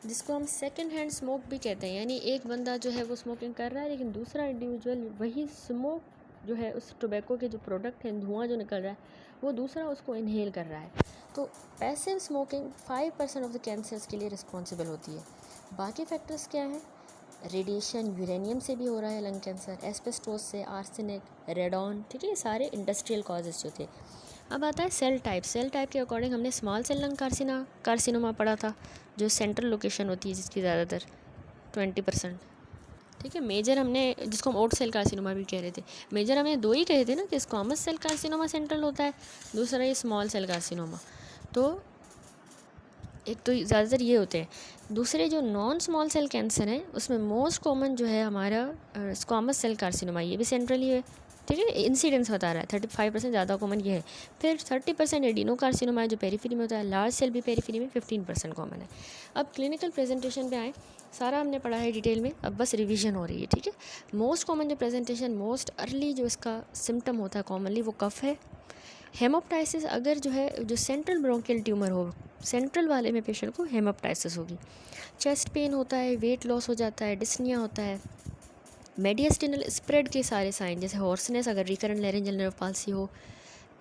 जिसको हम सेकंड हैंड स्मोक भी कहते हैं, यानी एक बंदा जो है वो स्मोकिंग कर रहा है लेकिन दूसरा इंडिविजुअल वही स्मोक जो है उस टोबैको के जो प्रोडक्ट हैं, धुआं जो निकल रहा है, वो दूसरा उसको इनहेल कर रहा है। तो passive smoking 5% of the cancers के लिए रिस्पॉन्सिबल होती है। बाकी फैक्टर्स क्या हैं? रेडिएशन, यूरेनियम से भी हो रहा है लंग कैंसर, एस्बेस्टोस से, आर्सेनिक, रेडॉन, ठीक है, ये सारे इंडस्ट्रियल कॉजेज़ जो थे। अब आता है सेल टाइप। सेल टाइप के अकॉर्डिंग हमने स्मॉल सेल लंग कार्सिनोमा पढ़ा था, जो सेंट्रल लोकेशन होती है जिसकी ज़्यादातर 20%, ठीक है। मेजर हमने, जिसको हम ओट सेल कार्सिनोमा भी कह रहे थे, मेजर हमें दो ही कहे थे ना, कि स्क्वामस सेल कार्सिनोमा सेंट्रल होता है, दूसरा ये स्मॉल सेल कार्सिनोमा। तो एक तो ज़्यादातर ये होते हैं। दूसरे जो नॉन स्मॉल सेल कैंसर हैं उसमें मोस्ट कॉमन जो है हमारा स्क्वामस सेल कार्सिनोमा, ये भी सेंट्रल ही है, ठीक है। इंसिडेंस बता रहा है 35% ज़्यादा कॉमन ये है। फिर 30% एडिनो कार्सिनोमा है जो पेरीफेरी में होता है, लार्ज सेल भी पेरीफेरी में 15% कॉमन है। अब क्लिनिकल प्रेजेंटेशन पे आए, सारा हमने पढ़ा है डिटेल में, अब बस रिवीजन हो रही है, ठीक है। मोस्ट कॉमन जो प्रेजेंटेशन, मोस्ट अर्ली जो इसका सिम्टम होता है कॉमनली, वो कफ है। हेमोप्टाइसिस, अगर जो है जो सेंट्रल ब्रोंकियल ट्यूमर हो, सेंट्रल वाले में पेशेंट को हेमोप्टाइसिस होगी। चेस्ट पेन होता है, वेट लॉस हो जाता है, डिस्निया होता है। मेडियस्टिनल स्प्रेड के सारे साइन, जैसे हॉर्सनेस अगर रिकरेंट लैरिंजल नर्व पाल्सी हो,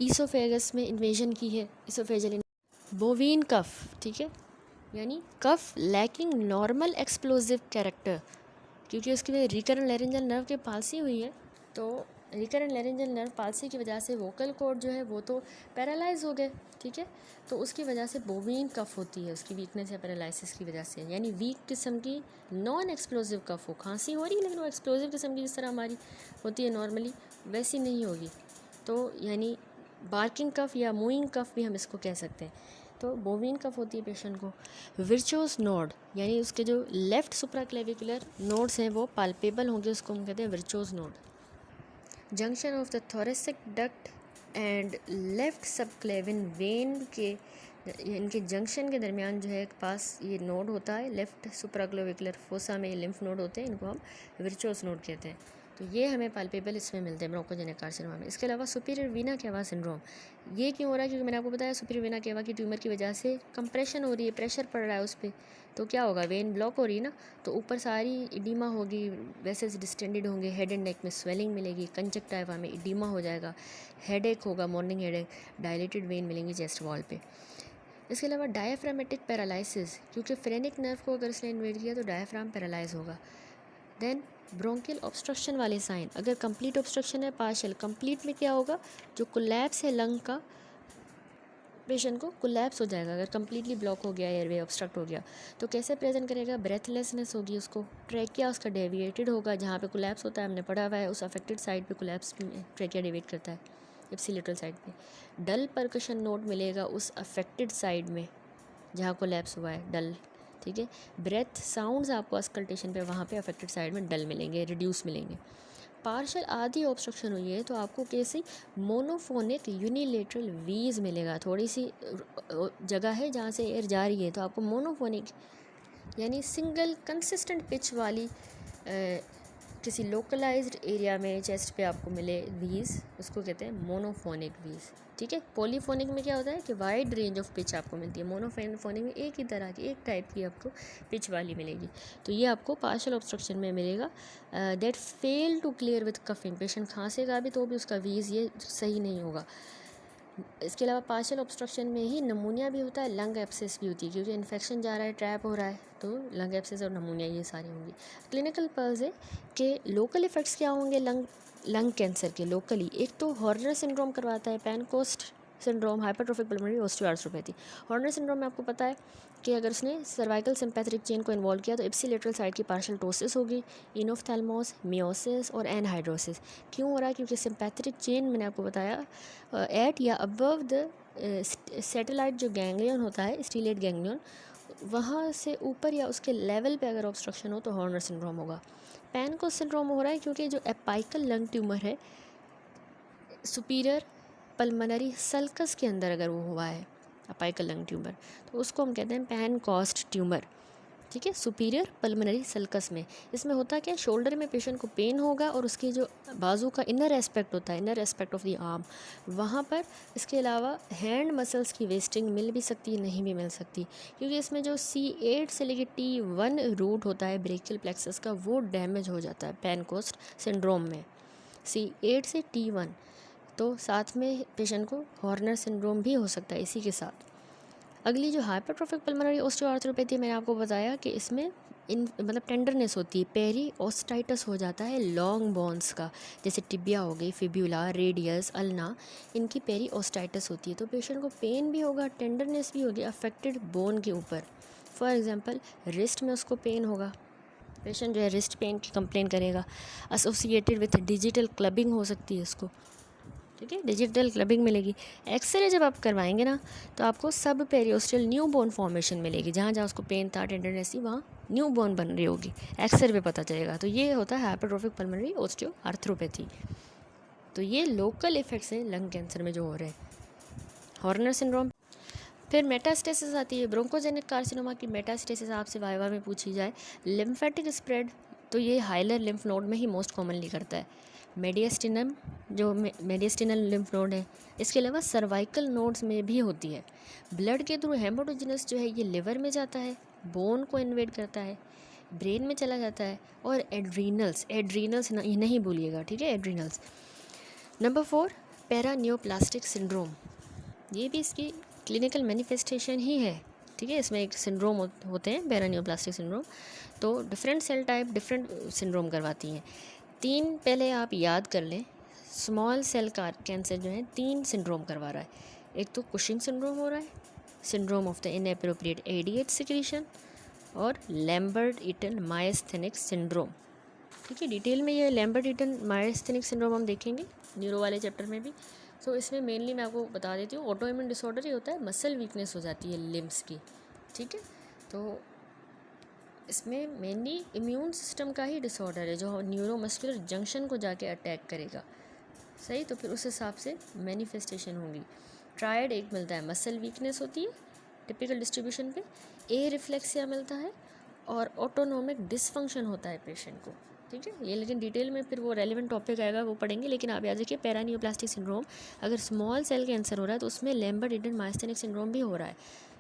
ईसोफेगस में इन्वेजन की है, ईसोफेजल बोवीन कफ, ठीक है, यानी कफ लैकिंग नॉर्मल एक्सप्लोजिव कैरेक्टर, क्योंकि उसकी वजह रिकरेंट लैरिंजल नर्व के पाल्सी हुई है, तो रिकरेंट लैरिंजल नर्व पाल्सी की वजह से वोकल कॉर्ड जो है वो तो पैरालाइज हो गए, ठीक है, तो उसकी वजह से बोवीन कफ होती है, उसकी वीकनेस या पैरालिसिस की वजह से, यानी वीक किस्म की नॉन एक्सप्लोजिव कफ हो, खांसी हो रही है लेकिन वो एक्सप्लोजिव किस्म की जिस तरह हमारी होती है नॉर्मली वैसी नहीं होगी, तो यानी बार्किंग कफ या मूइंग कफ भी हम इसको कह सकते हैं। तो बोवीन कफ होती है पेशेंट को। विर्चोस नोड, यानी उसके जो लेफ़्ट सुप्राक्लेविकुलर नोड्स हैं वो पाल्पेबल होंगे, उसको हम कहते हैं Virchow's node. Junction of the thoracic duct and left subclavian vein के, इनके जंक्शन के दरमियान जो है पास ये नोड होता है, लेफ़्ट सुप्राक्लेविकुलर फोसा में ये लिम्फ नोड होते हैं, इनको हम विर्चोस नोड कहते हैं। तो ये हमें पाल्पेबल इसमें मिलते हैं ब्रोंकोजेनिक कार्सिनोमा में। इसके अलावा सुपीरियर वीना केवा सिंड्रोम, ये क्यों हो रहा है? क्योंकि मैंने आपको बताया सुपीरियर वीना केवा की ट्यूमर की वजह से कंप्रेशन हो रही है, प्रेशर पड़ रहा है उस पर, तो क्या होगा, वेन ब्लॉक हो रही है ना, तो ऊपर सारी इडीमा होगी, वेसल्स डिस्टेंडेड होंगे, हेड एंड नेक में स्वेलिंग मिलेगी, कंजक्टिवा में इडीमा हो जाएगा, हेडेक होगा, मॉर्निंग हेडेक, डायलेटेड वेन मिलेंगी चेस्ट वॉल पे। इसके अलावा डायफ्रामेटिक पैरालिसिस, क्योंकि फ्रेनिक नर्व को अगर इसने इन्वेड किया तो डायफ्राम पैरालाइज होगा। देन ब्रोंकियल ऑब्स्ट्रक्शन वाले साइन, अगर कंप्लीट ऑब्स्ट्रक्शन है, पार्शियल, कंप्लीट में क्या होगा, जो कोलैप्स है लंग का, पेशेंट को कोलैप्स हो जाएगा। अगर कंप्लीटली ब्लॉक हो गया, एयरवे ऑब्स्ट्रक्ट हो गया, तो कैसे प्रेजेंट करेगा, ब्रेथलेसनेस होगी उसको, ट्रैकिया उसका डेविएटेड होगा, जहाँ पे कोलैप्स होता है हमने पढ़ा हुआ है, उस अफेक्टेड साइड पे कोलैप्स ट्रैकिया डेविएट करता है, इप्सिलेटरल साइड पे। डल परकशन नोट मिलेगा उस अफेक्टेड साइड में जहाँ कोलैप्स हुआ है, डल, ठीक है। ब्रेथ साउंड्स आपको अस्कल्टेशन पे वहाँ पे अफेक्टेड साइड में डल मिलेंगे, रिड्यूस मिलेंगे। पार्शियल आधी ऑब्स्ट्रक्शन हुई है तो आपको कैसी मोनोफोनिक यूनिलेटरल वीज मिलेगा, थोड़ी सी जगह है जहाँ से एयर जा रही है तो आपको मोनोफोनिक यानी सिंगल कंसिस्टेंट पिच वाली किसी लोकलाइज्ड एरिया में चेस्ट पे आपको मिले वीज, उसको कहते हैं मोनोफोनिक वीज, ठीक है। पॉलीफोनिक में क्या होता है कि वाइड रेंज ऑफ पिच आपको मिलती है, मोनोफोनिक में एक ही तरह की, एक टाइप की आपको पिच वाली मिलेगी। तो ये आपको पार्शियल ऑब्स्ट्रक्शन में मिलेगा। That fail to clear with coughing, patient खांसेगा भी तो भी उसका वीज ये सही नहीं होगा। इसके अलावा पार्शियल ऑब्स्ट्रक्शन में ही नमूनिया भी होता है, लंग एब्सेस भी होती है, क्योंकि इन्फेक्शन जा रहा है, ट्रैप हो रहा है, तो लंग एब्सेस और नमूनिया ये सारी होंगी। क्लिनिकल पर्स है कि लोकल इफ़ेक्ट्स क्या होंगे लंग कैंसर के लोकली। एक तो हॉर्नर सिंड्रोम करवाता है, Pancoast syndrome, hypertrophic pulmonary osteoarthropathy. Horner syndrome में आपको पता है कि अगर उसने सर्वाइकल सिंपैथेटिक चेन को इन्वॉल्व किया तो इप्सिलेटरल साइड की पार्शियल टोसिस होगी, इनोफ्थैल्मोस, मियोसिस और एनहाइड्रोसिस। क्यों हो रहा है? क्योंकि सिंपैथेटिक चेन मैंने आपको बताया एट या अबव द सैटेलाइट जो गैंग्लियन होता है, स्टीलेट गैंग्लियन, वहाँ से ऊपर या उसके लेवल पे अगर ऑब्स्ट्रक्शन हो तो हॉर्नर सिंड्रोम होगा। पेनकोस्ट सिंड्रोम हो रहा है क्योंकि जो एपाइकल लंग ट्यूमर है सुपीरियर पल्मोनरी सल्कस के अंदर अगर वो हुआ है अपाइकल लंग ट्यूमर, तो उसको हम कहते हैं पेनकोस्ट ट्यूमर, ठीक है, सुपीरियर पल्मोनरी सल्कस में। इसमें होता क्या है, शोल्डर में पेशेंट को पेन होगा और उसकी जो बाजू का इनर एस्पेक्ट होता है, inner aspect of the arm, वहाँ पर इसके अलावा हैंड मसल्स की वेस्टिंग मिल भी सकती है, नहीं भी मिल सकती, क्योंकि इसमें जो C8 से लेकर T1 रूट होता है ब्रेकियल प्लेक्सस का, वो डैमेज हो जाता है पेनकोस्ट सिंड्रोम में, C8 से T1। तो साथ में पेशेंट को हॉर्नर सिंड्रोम भी हो सकता है इसी के साथ। अगली जो हाइपरट्रोफिक पल्मोनरी ऑस्टियोआर्थ्रोपैथी मैंने आपको बताया कि इसमें मतलब टेंडरनेस होती है, पेरी ऑस्टाइटिस हो जाता है लॉन्ग बोन्स का, जैसे टिबिया हो गई, फिब्यूला, रेडियस, अल्ना, इनकी पेरी ऑस्टाइटिस होती है। तो पेशेंट को पेन भी होगा, टेंडरनेस भी होगी अफेक्टेड बोन के ऊपर। फॉर एग्जांपल रिस्ट में उसको पेन होगा, पेशेंट जो है रिस्ट पेन की कंप्लेन करेगा। एसोसिएटेड विथ डिजिटल क्लबिंग हो सकती है उसको, ठीक है, डिजिटल क्लबिंग मिलेगी। एक्सरे जब आप करवाएंगे ना तो आपको सब पेरियोस्टल न्यू बोन फॉर्मेशन मिलेगी, जहाँ जहाँ उसको पेन था, टेंडरनेस थी, वहाँ न्यू बोन बन रही होगी, एक्सरे पे पता चलेगा। तो ये होता है हाइपरट्रोफिक पल्मोनरी ऑस्टियोआर्थ्रोपैथी। तो ये लोकल इफेक्ट्स हैं लंग कैंसर में जो हो रहे हैं। हॉर्नर सिंड्रोम, फिर मेटास्टेसिस आती है। ब्रोंकोजेनिक कार्सिनोमा की मेटास्टेसिस आपसे वाइवा में पूछी जाए। लिम्फेटिक स्प्रेड, तो ये हाइलर लिम्फ नोड में ही मोस्ट कॉमनली करता है। मेडियस्टिनम जो मेडियस्टिनल लिम्फ नोड है, इसके अलावा सर्वाइकल नोड्स में भी होती है। ब्लड के थ्रू हेमोटोजिनस जो है ये लिवर में जाता है, बोन को इन्वेड करता है, ब्रेन में चला जाता है, और एड्रीनल्स नहीं भूलिएगा, ठीक है, एड्रीनल्स। नंबर 4 पैरानियोप्लास्टिक सिंड्रोम, ये भी इसकी क्लिनिकल मैनिफेस्टेशन ही है, ठीक है। इसमें एक सिंड्रोम होते हैं पैरानियोप्लास्टिक सिंड्रोम, तो different cell type different syndrome करवाती हैं। 3 पहले आप याद कर लें, स्मॉल सेल कैंसर जो है 3 सिंड्रोम करवा रहा है। एक तो कुशिंग सिंड्रोम हो रहा है, syndrome of the inappropriate ADH secretion, और लैम्बर्ट ईटन मायस्थेनिक सिंड्रोम, ठीक है। डिटेल में ये लैम्बर्ट ईटन मायस्थेनिक सिंड्रोम हम देखेंगे न्यूरो वाले चैप्टर में भी। तो इसमें मेनली मैं आपको बता देती हूँ, ऑटोइम्यून डिसऑर्डर ही होता है, मसल वीकनेस हो जाती है लिम्स की, ठीक है। तो इसमें मेनली इम्यून सिस्टम का ही डिसऑर्डर है जो न्यूरोमस्कुलर जंक्शन को जाके अटैक करेगा, सही। तो फिर उस हिसाब से मैनिफेस्टेशन होंगी। ट्रायड एक मिलता है, मसल वीकनेस होती है टिपिकल डिस्ट्रीब्यूशन पे, ए रिफ्लेक्सिया मिलता है, और ऑटोनोमिक डिसफंक्शन होता है पेशेंट को, ठीक है। ये लेकिन डिटेल में फिर वो रेलिवेंट टॉपिक आएगा, वो पढ़ेंगे। लेकिन आप याद रखिए पैरानियोप्लास्टिक सिंड्रोम अगर स्मॉल सेल कैंसर हो रहा है तो उसमें लैम्बर्ट ईटन मायस्थेनिक सिंड्रोम भी हो रहा है,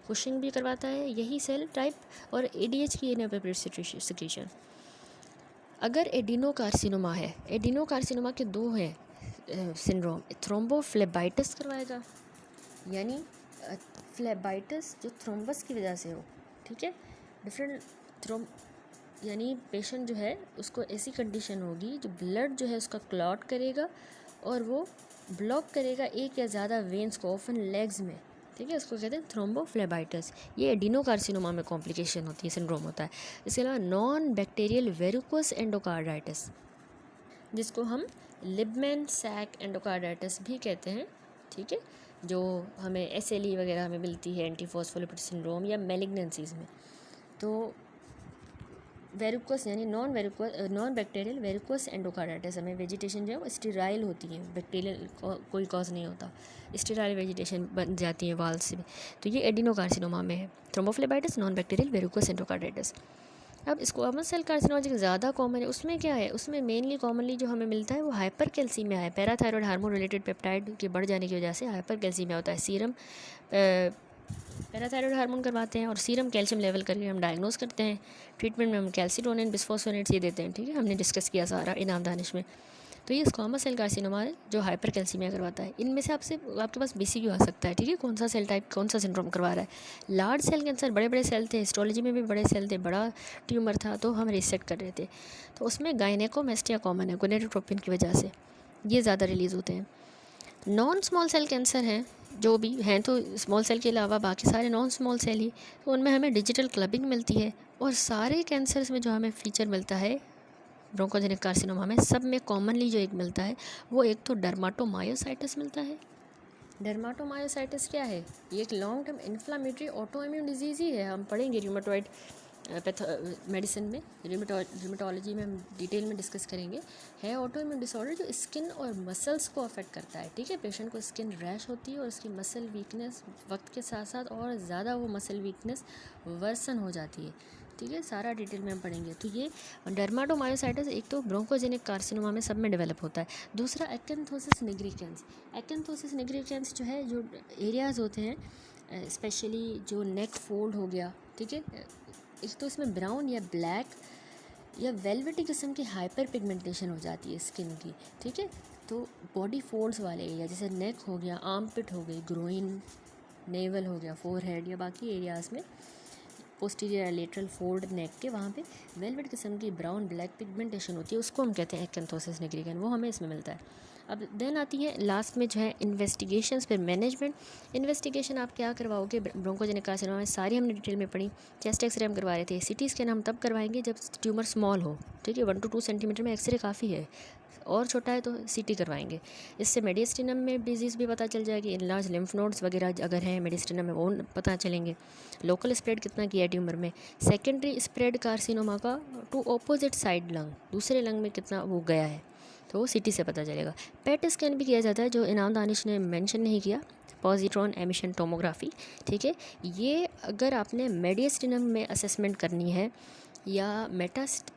कुशिंग भी करवाता है यही सेल टाइप, और ADH की इनएप्रोप्रिएट सिक्रीशन। अगर एडिनोकार्सिनोमा है, एडिनोकार्सिनोमा के 2 हैं सिंड्रोम, थ्रोम्बोफ्लेबाइटिस करवाएगा, यानी फ्लेबाइटिस जो थ्रोम्बस की वजह से हो, ठीक है, डिफरेंट यानी पेशेंट जो है उसको ऐसी कंडीशन होगी जो ब्लड जो है उसका क्लॉट करेगा और वो ब्लॉक करेगा एक या ज़्यादा वेन्स को, ऑफन लेग्स में, ठीक है। उसको कहते हैं थ्रोम्बोफ्लेबाइटिस। ये एडिनोकार्सिनोमा में कॉम्प्लिकेशन होती है, सिंड्रोम होता है। इसके अलावा नॉन बैक्टीरियल वेरिकोस एंडोकार्डाइटिस, जिसको हम लिबमैन सैक एंडोकार्डाइटिस भी कहते हैं, ठीक है, जो हमें SLE वगैरह हमें मिलती है एंटीफॉस्फोलिपिड सिंड्रोम या मैलिग्नेंसीज में। तो वेरिकोस यानी नॉन बैक्टीरियल वेरिकोस एंडोकार्डाइटिस हमें वेजिटेशन जो है वो स्टेराइल होती है, बैक्टीरियल कोई कॉज नहीं होता, स्टेराइल वेजिटेशन बन जाती है वाल्स में। तो ये एडिनोकार्सिनोमा में है, thrombophlebitis, non bacterial varicose endocarditis. अब स्क्वामस सेल कार्सिनोमा ज़्यादा कॉमन है, उसमें क्या है, उसमें मेनली कॉमनली जो हमें मिलता है वो हाइपर कैल्सीमिया है। पैराथायरॉयड हार्मोन रिलेटेड पेप्टाइड के बढ़ जाने की वजह से हाइपर कैल्सीमिया होता है। सीरम पैराथायरॉयड हार्मोन करवाते हैं और सीरम कैल्शियम लेवल करके हम डायग्नोस करते हैं। ट्रीटमेंट में हम कैल्सीटोनिन, बिस्फोसफोनेट्स ये देते हैं, ठीक है, हमने डिस्कस किया सारा इनाम दानिश में। तो ये स्क्वामस सेल कार्सिनोमा है जो हाइपर कैल्सीमिया करवाता है। इनमें से आपके पास बीसीक्यू आ सकता है, ठीक है, कौन सा सेल टाइप कौन सा सिंड्रोम करवा रहा है। लार्ज सेल कैंसर, बड़े बड़े सेल थे, हिस्टोलॉजी में भी बड़े सेल थे, बड़ा ट्यूमर था, तो हम रिसेक्ट कर रहे थे, तो उसमें गायनेकोमेस्टिया कॉमन है, गोनेडोट्रोपिन की वजह से ये ज़्यादा रिलीज़ होते हैं। नॉन स्मॉल सेल कैंसर हैं जो भी हैं, तो स्मॉल सेल के अलावा बाकी सारे नॉन स्मॉल सेल ही, तो उनमें हमें डिजिटल क्लबिंग मिलती है। और सारे कैंसर्स में जो हमें फीचर मिलता है ब्रोंकोजेनिक कार्सिनोमा में, सब में कॉमनली जो एक मिलता है वो एक तो डर्माटोमायोसाइटिस मिलता है। डर्माटोमायोसाइटिस क्या है, ये एक long term inflammatory autoimmune disease ही है। हम पढ़ेंगे रूमेटॉइड मेडिसिन में, रूमेटोलॉजी में हम डिटेल में डिस्कस करेंगे। है ऑटो इम्यून डिसऑर्डर जो स्किन और मसल्स को अफेक्ट करता है, ठीक है। पेशेंट को स्किन रैश होती है और उसकी मसल वीकनेस वक्त के साथ साथ और ज़्यादा वो मसल वीकनेस वर्सन हो जाती है, ठीक है, सारा डिटेल में हम पढ़ेंगे। तो ये डर्माटोमायोसाइटिस एक तो ब्रोंकोजेनिक कार्सिनोमा में सब में डेवलप होता है। दूसरा एक्केंथोसिस निग्रिकेंस। एक्केंथोसिस निग्रिकेंस जो है, जो एरियाज़ होते हैं स्पेशली जो नेक फोल्ड हो गया, ठीक है, एक तो इसमें ब्राउन या ब्लैक या वेलवेटी किस्म की हाइपर पिगमेंटेशन हो जाती है स्किन की, ठीक है। तो बॉडी फोल्ड्स वाले एरिया जैसे नेक हो गया, आर्म पिट हो गई, ग्रोइन, नेवल हो गया, फोरहेड या बाकी एरियाज़ में पोस्टीरियर लेटरल फोल्ड नेक के वहाँ पे वेलवेट किस्म की ब्राउन ब्लैक पिगमेंटेशन होती है, उसको हम कहते हैं एक्केंथोसिस निग्रिकेंस, वो हमें इसमें मिलता है। अब देन आती है लास्ट में जो है इन्वेस्टिगेशंस, फिर मैनेजमेंट। इन्वेस्टिगेशन आप क्या करवाओगे ब्रोंकोजेनिक कार्सिनोमा में, सारी हमने डिटेल में पढ़ी। चेस्ट एक्सरे हम करवा रहे थे, सीटी स्कैन हम तब करवाएंगे जब ट्यूमर स्मॉल हो, ठीक है, 1 to 2 सेंटीमीटर में एक्सरे काफ़ी है, और छोटा है तो सीटी करवाएंगे। इससे मेडिस्टिनम में डिजीज़ भी पता चल जाएगी, इनलार्ज लिम्फ नोड्स वगैरह अगर हैं मेडिस्टिनम में वो पता चलेंगे। लोकल स्प्रेड कितना किया है ट्यूमर में, सेकेंडरी स्प्रेड कार्सिनोमा का टू ऑपोजिट साइड लंग, दूसरे लंग में कितना वो गया है, तो वो सीटी से पता चलेगा। पेट स्कैन भी किया जाता है जो इनाम दानिश ने मेंशन नहीं किया, पॉजिट्रॉन एमिशन टोमोग्राफी, ठीक है। ये अगर आपने मेडिस्टिनम में असेसमेंट करनी है या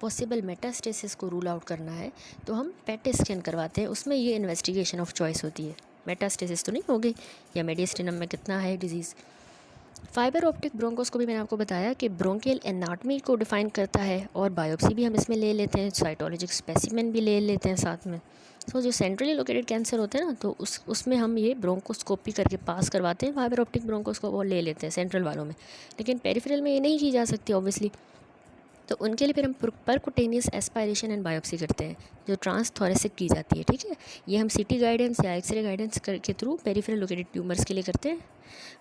पॉसिबल मेटास्टेसिस को रूल आउट करना है तो हम पेट स्कैन करवाते हैं, उसमें ये इन्वेस्टिगेशन ऑफ चॉइस होती है। मेटास्टेसिस तो नहीं होगी, या मेडिस्टिनम में कितना है डिजीज़। फाइबर ऑप्टिक ब्रोंकोस्कोपी मैंने आपको बताया कि ब्रोंकियल एनाटमी को डिफाइन करता है, और बायोप्सी भी हम इसमें ले लेते हैं, साइटोलॉजिक स्पेसिमेन भी ले लेते हैं साथ में। तो जो सेंट्रली लोकेटेड कैंसर होते हैं ना, तो उसमें हम ये ब्रोंकोस्कोपी करके पास करवाते हैं, फाइबर ऑप्टिक ब्रोंकोस्कोप और ले लेते हैं सेंट्रल वालों में। लेकिन पेरिफेरल में ये नहीं की जा सकती ऑब्वियसली, तो उनके लिए फिर हम परकुटेनियस एस्पायरेशन एंड बायोप्सी करते हैं जो ट्रांसथोरेसिक की जाती है, ठीक है। ये हम सीटी गाइडेंस या एक्सरे गाइडेंस के थ्रू पेरिफेरल लोकेटेड ट्यूमर्स के लिए करते हैं।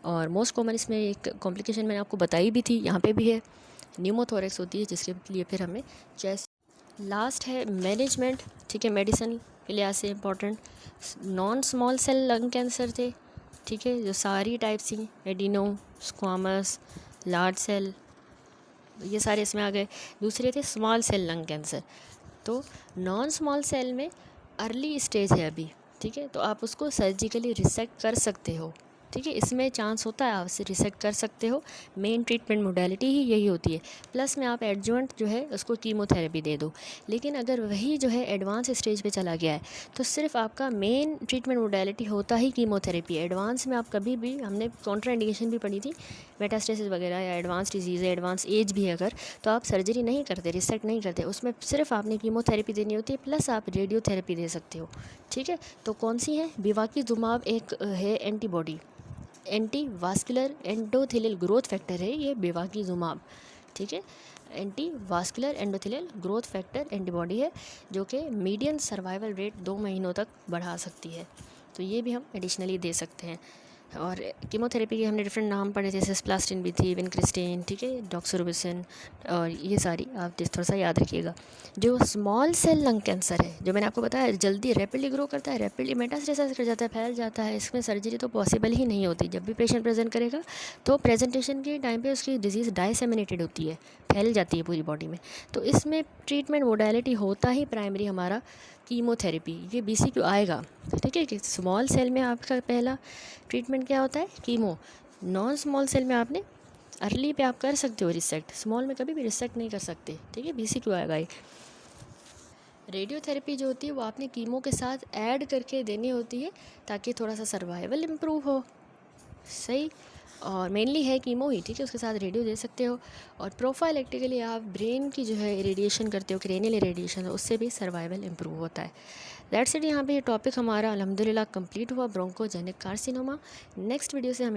और मोस्ट कॉमन इसमें एक कॉम्प्लिकेशन मैंने आपको बताई भी थी, यहाँ पे भी है, न्यूमोथोरेक्स होती है, जिसके लिए फिर हमें चेस्ट। लास्ट है मैनेजमेंट, ठीक है, मेडिसिन के लिहाज से important. Non small cell lung cancer थे, ठीक है, जो सारी टाइप्स थी, एडिनो, स्क्वामस, लार्ज सेल, ये सारे इसमें आ गए। दूसरे थे स्मॉल सेल लंग कैंसर। तो नॉन स्मॉल सेल में अर्ली स्टेज है अभी, ठीक है, तो आप उसको सर्जिकली रिसेक्ट कर सकते हो, ठीक है, इसमें चांस होता है आप इसे रिसेक्ट कर सकते हो। मेन ट्रीटमेंट मोडालिटी ही यही होती है, प्लस में आप एडजुवेंट जो है उसको कीमोथेरेपी दे दो। लेकिन अगर वही जो है एडवांस स्टेज पे चला गया है तो सिर्फ आपका मेन ट्रीटमेंट मोडालिटी होता ही कीमोथेरेपी। एडवांस में आप कभी भी, हमने कॉन्ट्राइंडिकेशन भी पढ़ी थी, मेटास्टेसिस वगैरह या एडवांस डिजीज़ है, एडवांस एज भी है अगर, तो आप सर्जरी नहीं करते, रिसेक्ट नहीं करते, उसमें सिर्फ आपने कीमोथेरेपी देनी होती है, प्लस आप रेडियोथेरेपी दे सकते हो, ठीक है। तो कौन सी है, बिवाकीजुमाब एक है antibody, anti vascular endothelial growth factor है ये बेवाकीजुमाब, ठीक है, anti vascular endothelial growth factor antibody है जो कि मीडियन सर्वाइवल रेट 2 महीनों तक बढ़ा सकती है, तो ये भी हम एडिशनली दे सकते हैं। और कीमोथेरेपी के हमने डिफरेंट नाम पढ़े थे, सिस्प्लास्टिन भी थी, विनक्रिस्टिन, ठीक है, डॉक्सोरुबिसिन, और ये सारी आप थोड़ा सा याद रखिएगा। जो स्मॉल सेल लंग कैंसर है, जो मैंने आपको बताया जल्दी रैपिडली ग्रो करता है, रैपिडली मेटास्टेसिस कर जाता है, फैल जाता है, इसमें सर्जरी तो पॉसिबल ही नहीं होती। जब भी पेशेंट प्रेजेंट करेगा तो प्रेजेंटेशन के टाइम पे उसकी डिजीज़ डाइसेमिनेटेड होती है, फैल जाती है पूरी बॉडी में। तो इसमें ट्रीटमेंट मोडालिटी होता ही प्राइमरी हमारा कीमोथेरेपी, ये बीसीक्यू आएगा, ठीक है, कि स्मॉल सेल में आपका पहला ट्रीटमेंट क्या होता है, कीमो। नॉन स्मॉल सेल में आपने अर्ली पे आप कर सकते हो रिसेक्ट, स्मॉल में कभी भी रिसेक्ट नहीं कर सकते, ठीक है, BC क्यों आएगा ये। रेडियोथेरेपी जो होती है वो आपने कीमो के साथ ऐड करके देनी होती है ताकि थोड़ा सा सर्वाइवल इम्प्रूव हो, सही। और मेनली है कीमो ही, ठीक है, उसके साथ रेडियो दे सकते हो। और प्रोफाइलेक्टिकली आप ब्रेन की जो है रेडिएशन करते हो, क्रेनियल रेडिएशन, उससे भी सर्वाइवल इम्प्रूव होता है। That's it. यहाँ पे ये टॉपिक हमारा अल्हम्दुलिल्लाह कंप्लीट हुआ, ब्रोंकोजेनिक कार्सिनोमा। नेक्स्ट वीडियो से हमें